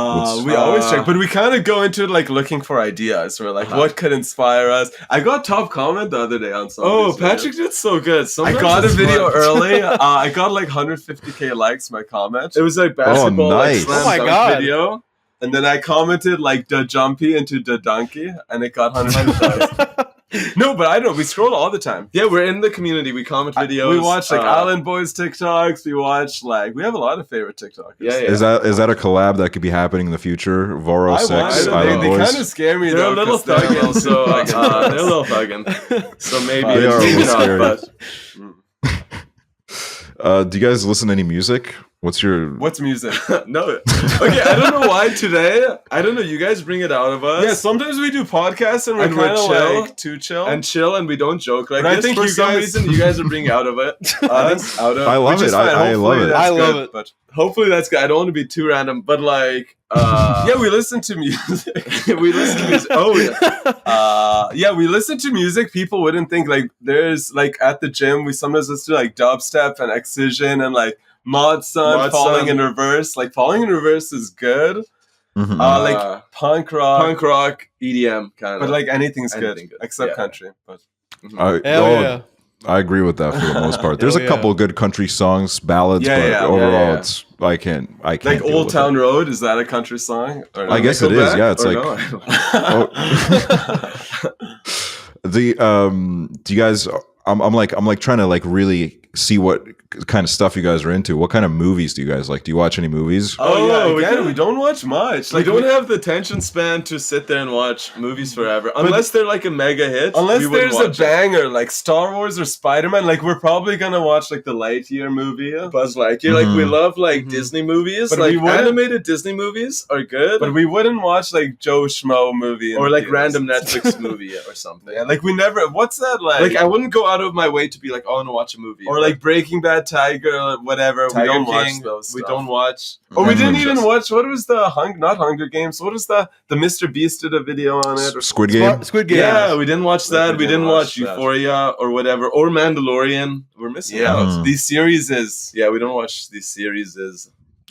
always check, but we kind of go into it like looking for ideas. We're like, what could inspire us? I got top comment the other day on some. Oh, of these Patrick videos. did so good. I Sometimes got a it's video fun. early. I got like 150K likes. My comment. It was like basketball, nice. like, slam Oh my dunk God. video. and then I commented like the jumpy into the donkey, and it got 100,000. No, but I don't know. We scroll all the time. Yeah, we're in the community. We comment videos. We watch like Island Boys TikToks. We watch we have a lot of favorite TikTokers. Yeah. Is that a collab that could be happening in the future? Voros I want 6, it. Island They Boys. kind of scare me. They're though, a little 'cause they're thugging, so they're a little thugging. So maybe They are a maybe little not. scary. But Do you guys listen to any music? What's music? no. Okay, I don't know why today. I don't know. You guys bring it out of us. Yeah, sometimes we do podcasts and we're And we're kind of chill. like too chill. and chill, and we don't joke like But I this. think For you some guys- reason, you guys are bringing out of it. Us out of. I love which is it. fine. I love Hopefully it. that's I love good, it. But Hopefully that's good. I don't want to be too random, but like, yeah, we listen to music. we listen to music. Oh yeah. Yeah, we listen to music. People wouldn't think like there's like at the gym. We sometimes listen to like dubstep and Excision and like Mod Sun, Mod Falling Sun. in Reverse. Like Falling in Reverse is good. Mhm. Like punk rock, punk rock, EDM kind of. but like anything's Anything good, good. except Yeah. country. But I, Hell oh, yeah. I agree with that for the most part. There's Hell a yeah. couple good country songs, ballads, Yeah, but yeah, overall, yeah. it's I can't. like deal Old with Town it. Road, is that a country song? Or I guess it is. Nickelback? Yeah, it's Or like no? the. Do you guys? I'm like trying to like really see what kind of stuff you guys are into. What kind of movies do you guys like? Do you watch any movies? Oh, yeah, we again, can- we don't watch much. We don't have the attention span to sit there and watch movies forever, unless they're like a mega hit. Unless we wouldn't there's a watch it. banger like Star Wars or Spider-Man, like we're probably gonna watch like the Lightyear movie. Buzz Lightyear. Like we Mhm. love like Mhm. Disney movies. But Like we wouldn't- animated Disney movies are good, But we wouldn't watch like Joe Schmo movie in or like theaters. random Netflix movie or something. Yeah, like we never. What's that like? Like I wouldn't go out of my way to be like, oh, I want to watch a movie, or like Breaking Bad, Tiger, whatever. Tiger we don't King. watch those. We stuff. don't watch. Or we didn't Mhm. even watch. What was the not Hunger Games? What is the Mr. Beast did a video on it? Or Squid Game. Squid Game. Yeah, we didn't watch that. we We didn't didn't watch watch that. Euphoria or whatever, or Mandalorian. We're missing Yeah, out. Mhm. these series is. Yeah, we don't watch these series.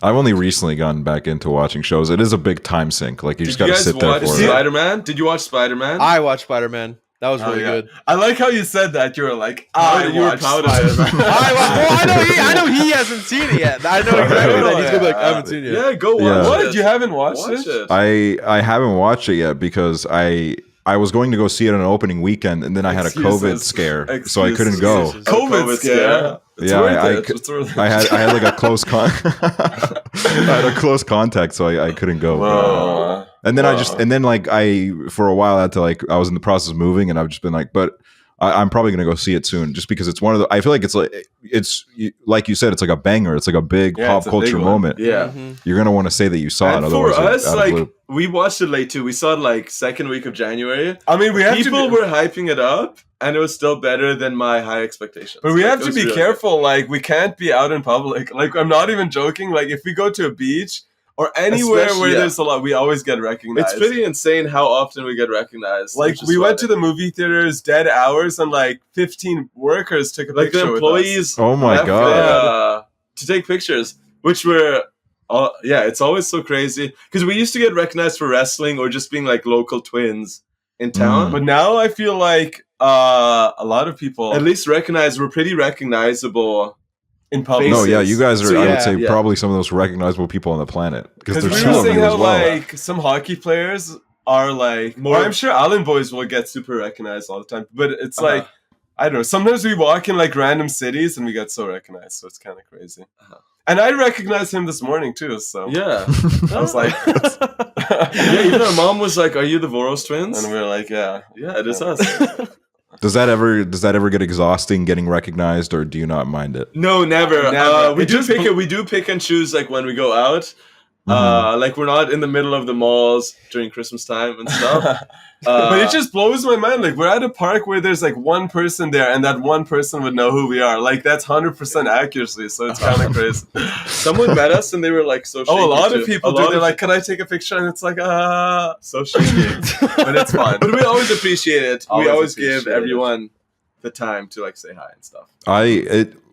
I've only recently gotten back into watching shows. It is a big time sink. Like you just Did you got to guys sit there watch for it. Spider-Man? Did you watch Spider-Man? I watched Spider-Man. That was Oh, really yeah. good. I like how you said that. You were like, You were watched proud of it. Spider-Man. I know he hasn't seen it yet. I know exactly that. He's gonna be like, I haven't seen it yet. Yeah, go watch Yeah. it. What? You haven't watched Watch it? it. I haven't watched it yet because I was going to go see it on an opening weekend, and then I had a COVID Excuses. scare, so I couldn't go. Excuses. COVID scare. It's Yeah, worth I it. could- It's worth it. I had like a close I had a close contact, so I couldn't go. Wow. And then Wow. for a while I had to I was in the process of moving, and I've just been like, but I'm probably gonna go see it soon, just because it's one of the. I feel like it's like you said, it's like a banger. It's like a big Yeah, pop it's a big culture one. moment. Yeah. Mhm. You're gonna want to say that you saw And it. for Otherwise, us, out of like blue. we watched it late too. We saw it like second week of January. I mean, we have People to be, were hyping it up, and it was still better than my high expectations. but we Like, have it to was be really careful. Like, we can't be out in public. Like, I'm not even joking. Like, if we go to a beach or anywhere Especially- where yeah. there's a lot, we always get good. recognized. It's pretty insane how often we get recognized. Like, which is we went funny. to the movie theaters, dead hours, and like 15 workers took a like picture the with us. employees. Oh my left, God. to take pictures, which were. Yeah, it's always so crazy because we used to get recognized for wrestling or just being like local twins in town. But now I feel like a lot of people At least recognized, we're pretty recognizable. in public. No, yeah, you guys are. So, I yeah, would say yeah. probably some of the most recognizable people on the planet, because Because there's we two were of you saying as how well. like some hockey players are like More- I'm sure Island Boys will get super recognized all the time, but it's Uh-huh. like I don't know. Sometimes we walk in like random cities and we get so recognized, so it's kind of crazy. Uh-huh. And I recognized him this morning too, so Yeah. I was like, Yeah, even our mom was like, "Are you the Voros Twins?" and we were like, yeah, Yeah, it is Yeah. us. Does that ever get exhausting getting recognized, or do you not mind it? No, never. Never. We It do just pick bl- it. We do pick and choose like when we go out. Mhm. Like we're not in the middle of the malls during Christmas time and stuff. but it just blows my mind. Like we're at a park where there's like one person there, and that one person would know who we are. Like that's 100% accuracy. So it's kind of crazy. Someone met us and they were like so. Oh, a shaky lot too. of people A do. lot They're of like, "Can I take a picture?" And it's like, so shaky. but it's fine. But we always appreciate it. Always we always give appreciate it. everyone the time to like say hi and stuff.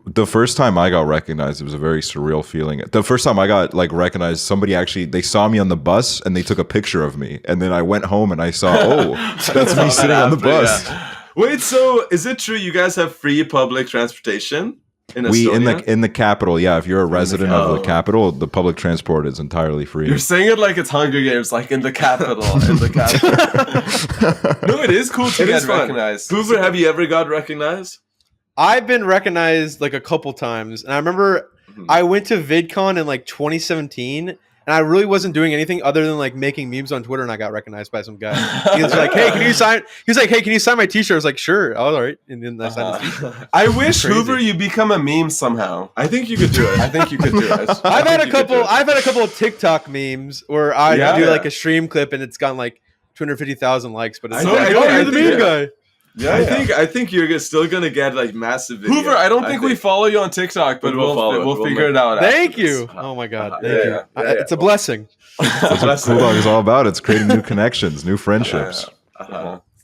The first time I got recognized, it was a very surreal feeling. The first time I got like recognized, somebody actually they saw me on the bus and they took a picture of me, and then I went home and I saw, oh, that's me sitting on the bus. Wait, so is it true you guys have free public transportation? in We Estonia? in the capital, yeah. If you're a resident of the capital. capital, the public transport is entirely free. You're saying it like it's Hunger Games, like in the capital. In the capital. No, it is cool to It get is fun. recognized. Hoover, have you ever got recognized? I've been recognized like a couple times, and I remember I went to VidCon in like 2017, and I really wasn't doing anything other than like making memes on Twitter, and I got recognized by some guy. He was like, "Hey, can you sign?" He was like, "Hey, can you sign my T-shirt?" I was like, "Sure, all right." And then I signed his T-shirt. I wish Crazy. Hoover you become a meme somehow. I think you could do it. I think you could do it. I've had a you could do couple. it. I've had a couple of TikTok memes where I Yeah. do like a stream clip, and it's gotten like 250,000 likes. But it's I like, think- oh, I you're the think- meme guy. Yeah, I think you're still gonna get like massive videos. Hoover, I don't think we follow you on TikTok, but But we'll follow it. we'll We'll figure make- it out. Thank after you. this. Oh my god, Yeah, thank you. yeah, yeah, It's a blessing. That's what Cool Dog is all about. It's creating new connections, new friendships.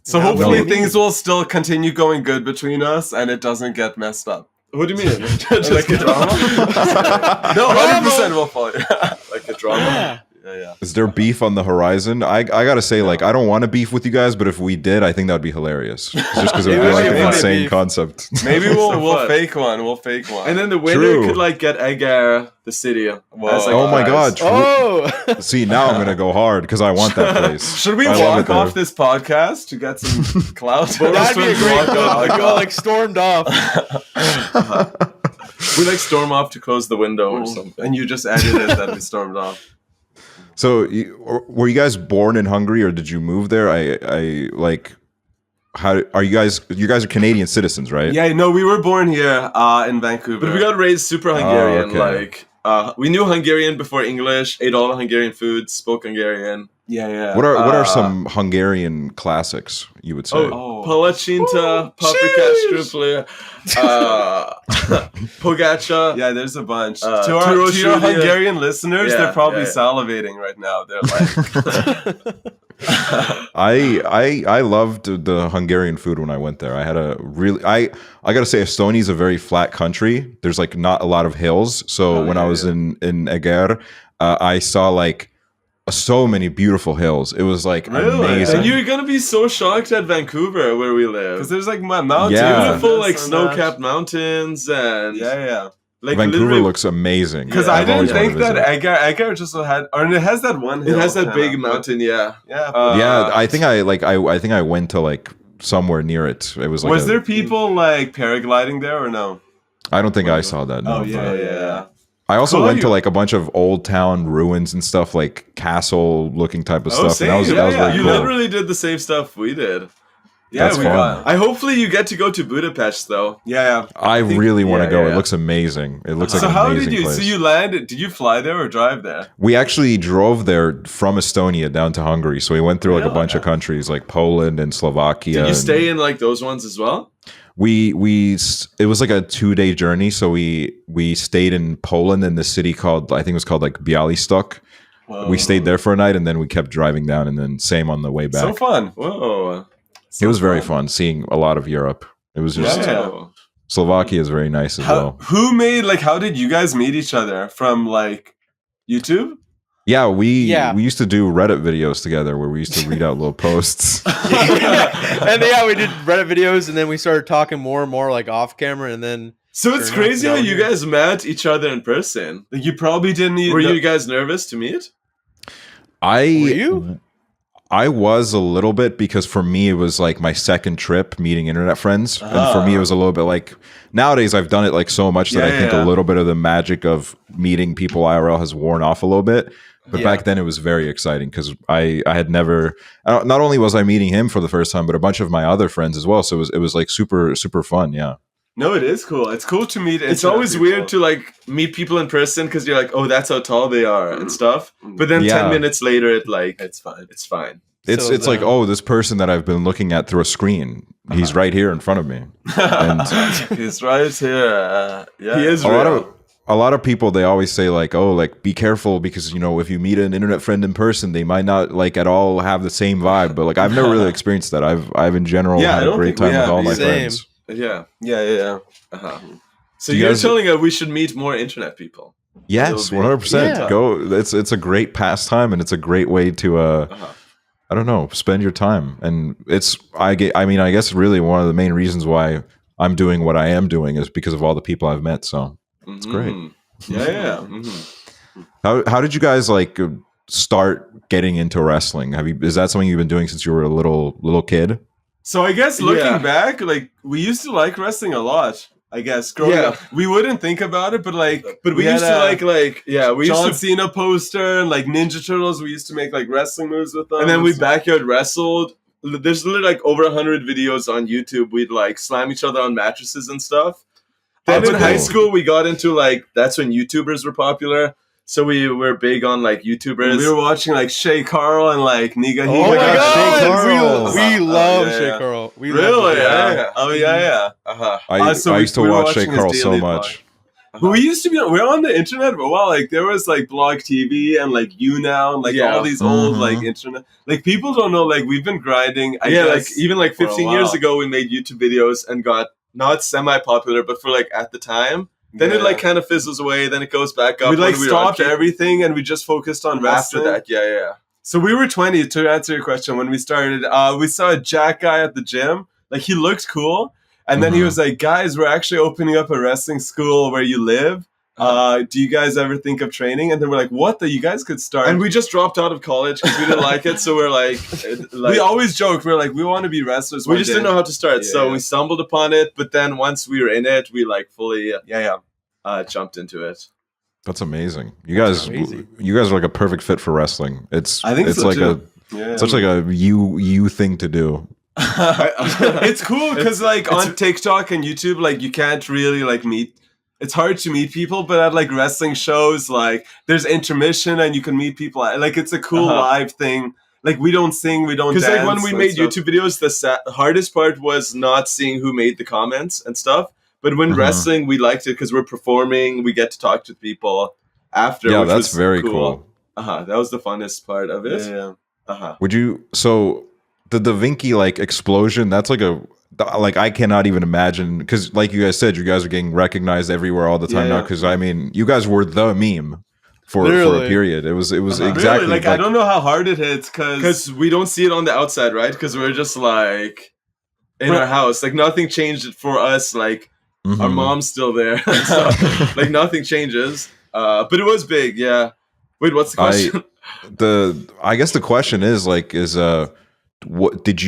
So Yeah, hopefully well- things will still continue going good between us, and it doesn't get messed up. What do you mean? Like a drama? No, 100% will follow you. Like a drama? Yeah. Is there beef on the horizon? I gotta say, like, I don't want to beef with you guys, but if we did, I think that would be hilarious. Just because it would be Maybe like we an should insane beef. concept. Maybe So we'll fun. fake one. We'll fake one. And then the winner True. could like get Agar, the city. as, like, Oh my prize. god! True. Oh, See, now I'm gonna go hard because I want that place. should we I love walk it there. off this podcast to get some clout? that'd be a great goal. Go like stormed off. We like storm off to close the window or something. And you just edited that we stormed off. So, were you guys born in Hungary or did you move there? I like. How are you guys? You guys are Canadian citizens, right? Yeah, no, we were born here in Vancouver. But we got raised super Hungarian. okay. Like we knew Hungarian before English, ate all the Hungarian food, spoke Hungarian. yeah. What are some Hungarian classics you would say? Oh. Palacsinta, paprika strupli, pogacha. Yeah, there's a bunch. Uh, to your Turoshuli. Hungarian listeners, Yeah, they're probably yeah. salivating right now. They're like, I loved the Hungarian food when I went there. I had a really I gotta say Estonia is a very flat country. There's like not a lot of hills. So when I was in Eger, I saw like so many beautiful hills. It was like amazing. And you're gonna be so shocked at Vancouver where we live. because there's like mountains. Yeah. Beautiful like and snow-capped mountains and Yeah. like Vancouver literally- looks amazing. Because Yeah, I I've didn't always wanted think to that visit. Edgar just had, or it has that one. It hill has that kinda, big but- mountain, yeah. Yeah. Yeah, I think I think I went to like somewhere near it. It was like Was there people like paragliding there or no? I don't think I saw that. No, Oh yeah, but- yeah. I also Cool, went to you- like a bunch of old town ruins and stuff, like castle looking type of Oh, stuff. same. And that was Yeah, very You cool. literally did the same stuff we did. Yeah, That's we fun. got. Hopefully you get to go to Budapest though. Yeah. I think- really want to yeah, go. yeah. It looks amazing. It looks like So an how amazing did you? place. So you landed? Did you fly there or drive there? We actually drove there from Estonia down to Hungary. So we went through like a bunch of countries like Poland and Slovakia. Did you and stay in like those ones as well? it was like a 2-day journey. So we stayed in Poland in the city called, I think it was called like Bialystok. We stayed there for a night and then we kept driving down and then same on the way back. So fun. Whoa. It was very fun seeing a lot of Europe. It was just Yeah. Oh. Slovakia is very nice as well. Who made like? How did you guys meet each other from like YouTube? Yeah, we Yeah. used to do Reddit videos together where we used to read out little posts. And yeah, we did Reddit videos, and then we started talking more and more like off camera, and then So it's Sure enough, crazy how down you here. guys met each other in person. Like you probably didn't. Were you guys nervous to meet? I Were you? I was a little bit because for me it was like my second trip meeting internet friends, and for me it was a little bit like nowadays I've done it like so much that I think a little bit of the magic of meeting people IRL has worn off a little bit. But back then it was very exciting because I had never, not only was I meeting him for the first time, but a bunch of my other friends as well. So it was like super fun. Yeah. No, it is cool. It's cool to meet. It's internet always people. weird to like meet people in person because you're like, oh, that's how tall they are and stuff. But then Yeah. 10 minutes later, it's like It's fine. it's fine. It's So it's like, the- oh, this person that I've been looking at through a screen, he's right here in front of me. And He's right here. Yeah. He is a real. lot of people, they always say like, oh, like be careful because, you know, if you meet an internet friend in person, they might not like at all have the same vibe. But like I've never really experienced that. I've in general Yeah, I had a don't great think we time with have all my either. friends. Yeah. Yeah. Uh-huh. So Do you you're guys- telling us we should meet more internet people. Yes, It'll be- 100%. Yeah. Go. It's a great pastime and it's a great way to I don't know, spend your time. And I guess really one of the main reasons why I'm doing what I am doing is because of all the people I've met. So it's great. Yeah. How did you guys like start getting into wrestling? Is that something you've been doing since you were a little kid? So I guess looking back, like we used to like wrestling a lot. I guess growing up, we wouldn't think about it, but we used to like we used John to Cena poster and like Ninja Turtles. We used to make like wrestling moves with them, and then we backyard wrestled. There's literally like over 100 videos on YouTube. We'd like slam each other on mattresses and stuff. Then in high school, we got into like that's when YouTubers were popular. So we were big on like YouTubers. We were watching like Shay Carl and like Niga. Oh my god, we love Shay Carl. We really? Yeah. Oh yeah. I used to watch Shay Carl so much. But we used to be we're on the internet for a while. Like there was like Blog TV and like YouNow and like all these old like internet. Like people don't know. Like we've been grinding. I guess, like even like 15 years ago, we made YouTube videos and got not semi-popular, but for like at the time. Then it like kind of fizzles away. Then it goes back up. We like stopped everything and we just focused on wrestling. After that, yeah. So we were 20. To answer your question, when we started, we saw a Jack guy at the gym. Like he looked cool, and then he was like, "Guys, we're actually opening up a wrestling school where you live. Do you guys ever think of training?" And then we're like, "What? You guys could start." And we just dropped out of college because we didn't like it. So we're like, we always joke. We're like, we want to be wrestlers. We just didn't know how to start. So we stumbled upon it. But then once we were in it, we like fully, jumped into it. That's amazing. You guys are like a perfect fit for wrestling. I think it's so like too. such like a you thing to do. It's cool because like on TikTok and YouTube, like you can't really like meet. It's hard to meet people, but at like wrestling shows, like there's intermission and you can meet people. Like it's a cool live thing. Like we don't sing, we don't dance. Because like when we made YouTube videos, the hardest part was not seeing who made the comments and stuff. But when wrestling, we liked it because we're performing. We get to talk to people after. Yeah, which that's was very cool. That was the funnest part of it. Would you? So the Vinki like explosion. That's like I cannot even imagine because like you guys said, you guys are getting recognized everywhere all the time now. Because I mean, you guys were the meme for a period. It was exactly really? Like I don't know how hard it hits because we don't see it on the outside, right? Because we're just like in our house. Like nothing changed for us. Like. Our mom's still there, so like nothing changes. But it was big, yeah. Wait, what's the question? I guess the question is like, what did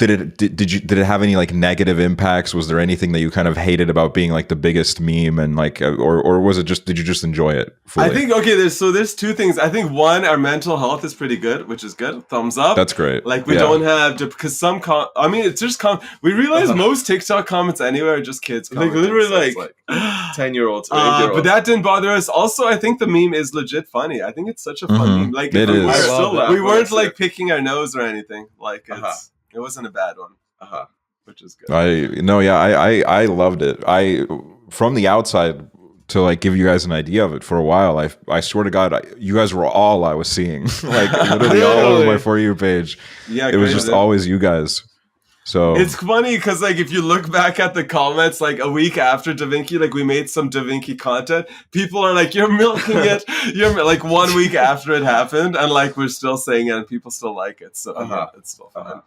it have any like negative impacts? Was there anything that you kind of hated about being like the biggest meme and like, or was it just, did you just enjoy it fully? I think, there's two things. I think one, our mental health is pretty good, which is good. Thumbs up. That's great. Like we don't have to, because it's just we realize most TikTok comments anywhere are just kids. Like literally like 10-year-olds, 8-year-olds. But that didn't bother us. Also, I think the meme is legit funny. I think it's such a fun meme. Like it is. We weren't like picking our nose or anything. Like it wasn't a bad one. Which is good. I loved it. From the outside to like give you guys an idea of it for a while, I swear to God, you guys were all I was seeing. Like literally all over my For You page. Yeah, it was just always you guys. So it's funny because like if you look back at the comments like a week after Vinki, like we made some Vinki content, people are like, "You're milking it." You're like 1 week after it happened, and like we're still saying it, and people still like it. So it's still fun.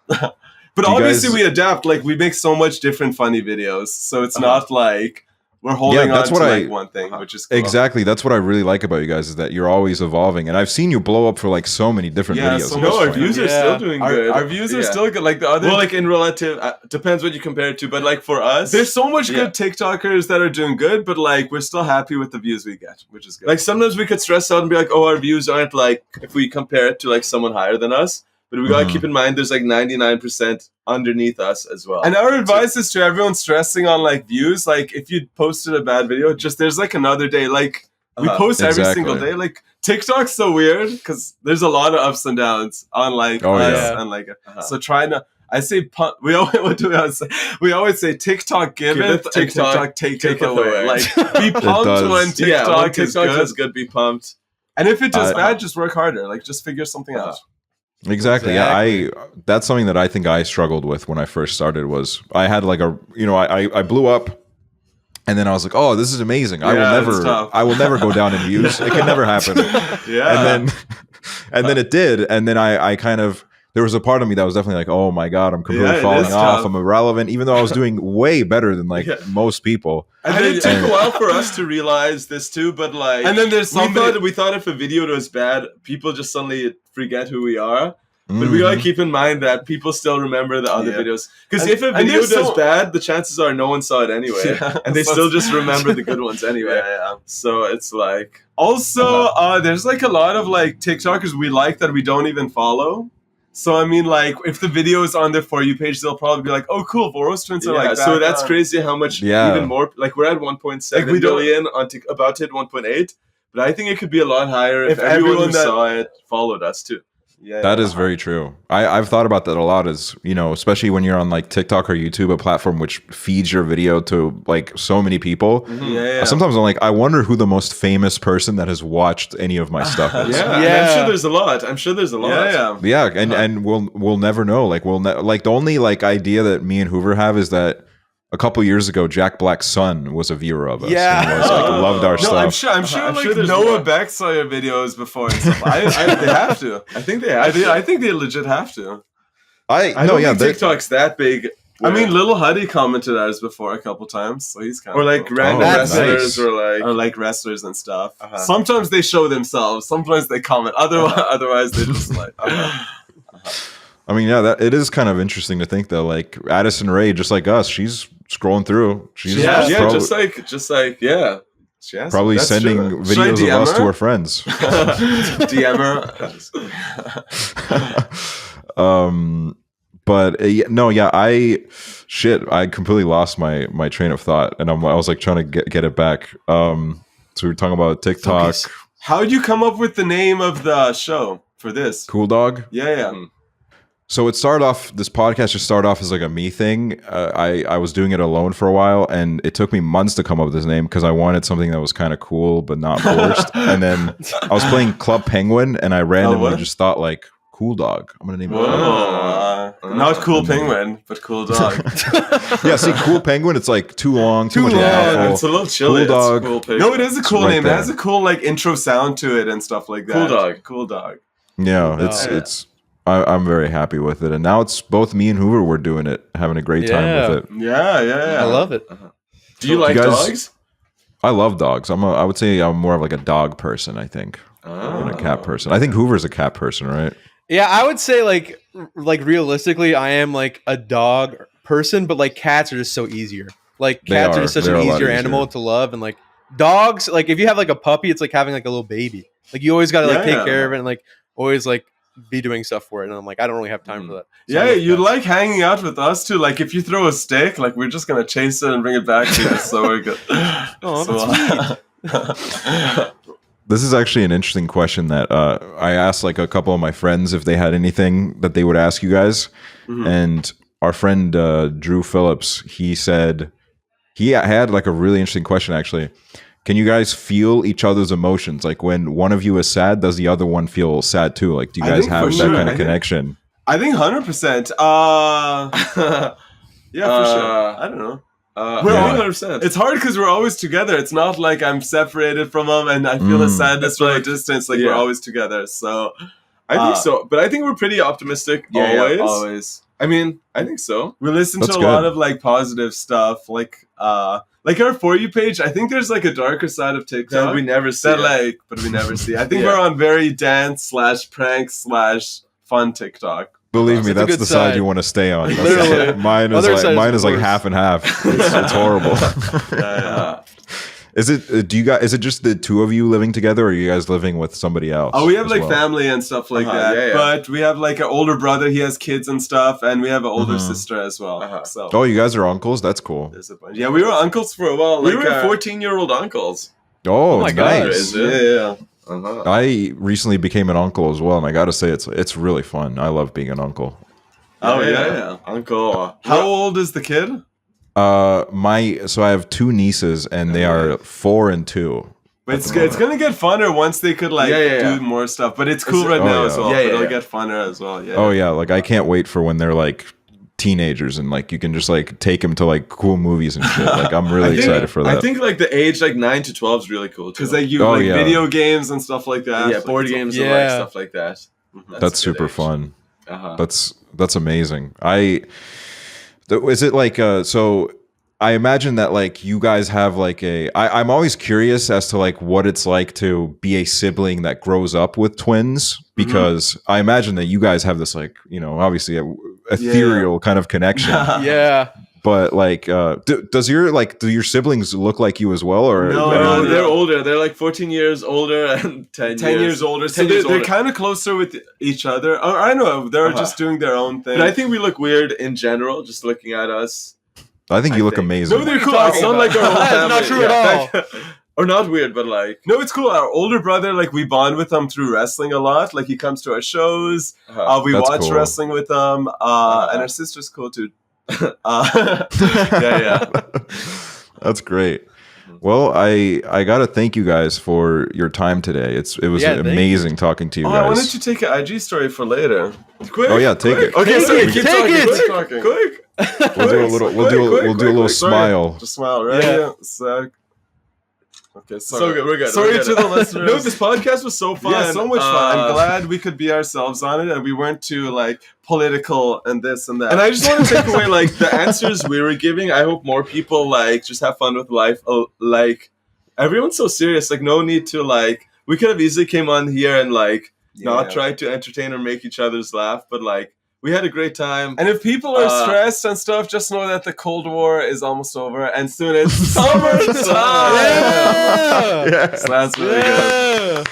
But obviously we adapt. Like we make so much different funny videos, so it's not like we're holding on to like one thing, which is cool. Exactly. That's what I really like about you guys is that you're always evolving, and I've seen you blow up for like so many different videos. So our views are still doing good. Our views are still good. Like the other, well, like in relative, depends what you compare it to, but like for us, there's so much good TikTokers that are doing good, but like we're still happy with the views we get, which is good. Like sometimes we could stress out and be like, "Oh, our views aren't like if we compare it to like someone higher than us." But we gotta keep in mind there's like 99% underneath us as well. And our advice is to everyone stressing on like views. Like if you posted a bad video, just there's like another day. Like we post every single day. Like TikTok's so weird because there's a lot of ups and downs on like us and like so try not. I say we always what do we always say? We always say TikTok give it, TikTok take it away. Like be pumped when TikTok is good. Be pumped. And if it does bad, just work harder. Like just figure something out. Exactly. Yeah, that's something that I think I struggled with when I first started was I had like I blew up and then I was like, "Oh, this is amazing. I will never go down in views. It can never happen." And then it did, and then I kind of there was a part of me that was definitely like, oh my God, I'm completely Yeah, it falling is off. tough. I'm irrelevant, even though I was doing way better than like Yeah. most people. And it took a while for us to realize this too, but like, And then there's we thought if a video was bad, people just suddenly forget who we are. But we gotta keep in mind that people still remember the other videos. Because if a video does bad, the chances are no one saw it anyway, and they still just remember the good ones anyway. So it's like also there's like a lot of like TikTokers we like that we don't even follow. So I mean, like, if the video is on their For You page, they'll probably be like, "Oh, cool, Voros Twins are like that." So that's crazy how much even more. Like we're at 1.7 billion on about to hit 1.8, but I think it could be a lot higher if everyone who saw it followed us too. Yeah, that is very true. I've thought about that a lot, as you know, especially when you're on like TikTok or YouTube, a platform which feeds your video to like so many people. Sometimes I'm like, I wonder who the most famous person that has watched any of my stuff is. I'm sure there's a lot. And we'll never know. Like like the only like idea that me and Hoover have is that a couple years ago, Jack Black's son was a viewer of us. And was, like, loved our stuff. I'm sure like Noah Beck saw your videos before and stuff. They have to. I think they have to. I think they legit have to. I don't think TikTok's that big. I mean, Little Huddy commented on us before a couple times, so he's kind of like random wrestlers or like wrestlers and stuff. Sometimes they show themselves. Sometimes they comment. Otherwise they just like. I mean, yeah, it is kind of interesting to think though. Like Addison Rae, just like us, she's scrolling through. She's just like probably sending videos of us to her friends. DM her. But I completely lost my train of thought, and I was like trying to get it back. So we were talking about TikTok. How did you come up with the name of the show for this? COOLDOG? Yeah. So this podcast just started off as like a me thing. I was doing it alone for a while, and it took me months to come up with this name because I wanted something that was kind of cool but not forced. And then I was playing Club Penguin, and I randomly just thought like, COOLDOG. I'm gonna name it. Not Cool Penguin, but COOLDOG. Yeah, see, Cool Penguin. It's like too long, too much of a mouthful. It's a little chilly. COOLDOG. No, it is a cool name. It has a cool like intro sound to it and stuff like that. COOLDOG. Yeah, it's. I'm very happy with it, and now it's both me and Hoover. We're doing it, having a great time with it. Yeah. I love it. Do you like dogs? I love dogs. I would say I'm more of like a dog person, I think, than a cat person. I think Hoover's a cat person, right? Yeah, I would say like realistically, I am like a dog person, but like cats are just so easier. Like cats are just such an easier animal to love, and like dogs, like if you have like a puppy, it's like having like a little baby. Like you always gotta like take care of it and like always like be doing stuff for it, and I'm like, I don't really have time for that. So you like hanging out with us too. Like if you throw a stick, like we're just gonna chase it and bring it back to you. So we're good. Oh, that's sweet. This is actually an interesting question that I asked like a couple of my friends if they had anything that they would ask you guys, and our friend Drew Phillips, he said he had like a really interesting question actually. Can you guys feel each other's emotions? Like when one of you is sad, does the other one feel sad too? Like do you guys have that kind of connection? I think 100%. Yeah, for sure. I don't know. We're all 100%. It's hard because we're always together. It's not like I'm separated from them and I feel a sadness from a distance. Like we're always together. So I think so. But I think we're pretty optimistic always. Yeah, always. I mean, I think so. We listen to a lot of like positive stuff. Like our For You page, I think there's like a darker side of TikTok that we never see. But we never see. I think we're on very dance/prank/fun TikTok. Believe me, that's the side you want to stay on. Literally, mine is like half and half. It's horrible. Is it? Is it just the two of you living together, or are you guys living with somebody else? Oh, we have like family and stuff like that. Yeah. But we have like an older brother. He has kids and stuff, and we have an older sister as well. So. Oh, you guys are uncles. That's cool. There's a bunch. Yeah, we were uncles for a while. We were 14-year-old uncles. Oh, my nice. God. Yeah. I recently became an uncle as well, and I got to say it's really fun. I love being an uncle. Oh yeah. Uncle. How old is the kid? So I have two nieces, and they are 4 and 2. But it's gonna get funner once they could do more stuff. But it's cool now as well. But it'll get funner as well. Yeah. Oh yeah, like I can't wait for when they're like teenagers and like you can just like take them to like cool movies and shit. Like I'm really excited for that. I think like the age like 9 to 12 is really cool because like you video games and stuff like that. Yeah, board games and like stuff like that. That's super fun. That's amazing. Is it like so? I imagine that like you guys have like I'm always curious as to like what it's like to be a sibling that grows up with twins, because I imagine that you guys have this like, you know, obviously a ethereal kind of connection. Yeah. But like, do your siblings look like you as well, or no, they're older. They're like 14 years older and 10 years older. So they're kind of closer with each other. Or I know they're just doing their own thing. But I think we look weird in general, just looking at us. I think you look amazing. No, they're cool. It's not like our whole family. That's not true at all. Or not weird, but like... No, it's cool. Our older brother, like, we bond with him through wrestling a lot. Like, he comes to our shows. We That's watch cool. wrestling with him. And our sister's cool, too. Yeah. That's great. Well, I gotta thank you guys for your time today. It was amazing talking to you guys. I wanted to take an IG story for later. Quick. Oh yeah, take it. Okay, sorry. Take it. Quick. We'll do a little smile. Just smile, right? Yeah. Sec. Okay, sorry. So good, we're good. Sorry we're good. to the listeners. No, this podcast was so fun. Yeah, so much fun. I'm glad we could be ourselves on it, and we weren't too like political and this and that. And I just want to take away like the answers we were giving. I hope more people like just have fun with life. Like everyone's so serious. Like no need to like. We could have easily came on here and like not try to entertain or make each other's laugh, but like we had a great time. And if people are stressed and stuff, just know that the Cold War is almost over, and soon it's summertime. Yeah. So that's really good.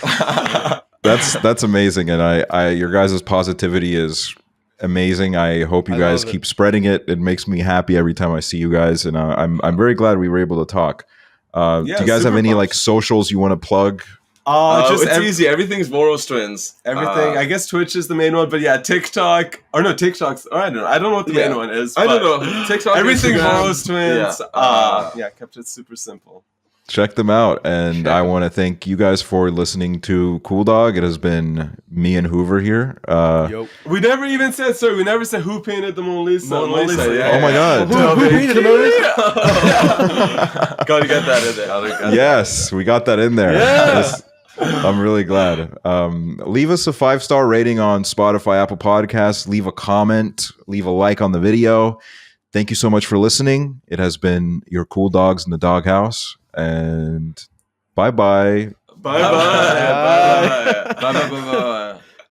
That's amazing, and I your guys' positivity is amazing. I hope you guys keep spreading it. It makes me happy every time I see you guys, and I'm very glad we were able to talk. Do you guys have any like socials you want to plug? It's easy. Everything's Voros Twins. Everything. I guess Twitch is the main one, but yeah, TikTok. Or no, TikTok's. I don't know what the main one is. I don't know. TikTok. Everything Instagram. Voros Twins. Yeah, kept it super simple. Check them out, and I want to thank you guys for listening to COOLDOG. It has been me and Hoover here. We never even said sorry. We never said who painted the Mona Lisa. Oh my God! Who painted the Mona Lisa? Gotta get that in there. Yes, we got that in there. Yeah. I'm really glad. Leave us a 5-star rating on Spotify, Apple Podcasts. Leave a comment. Leave a like on the video. Thank you so much for listening. It has been your Cool Dogs in the Doghouse. And bye-bye. Bye-bye. Bye-bye. Bye-bye.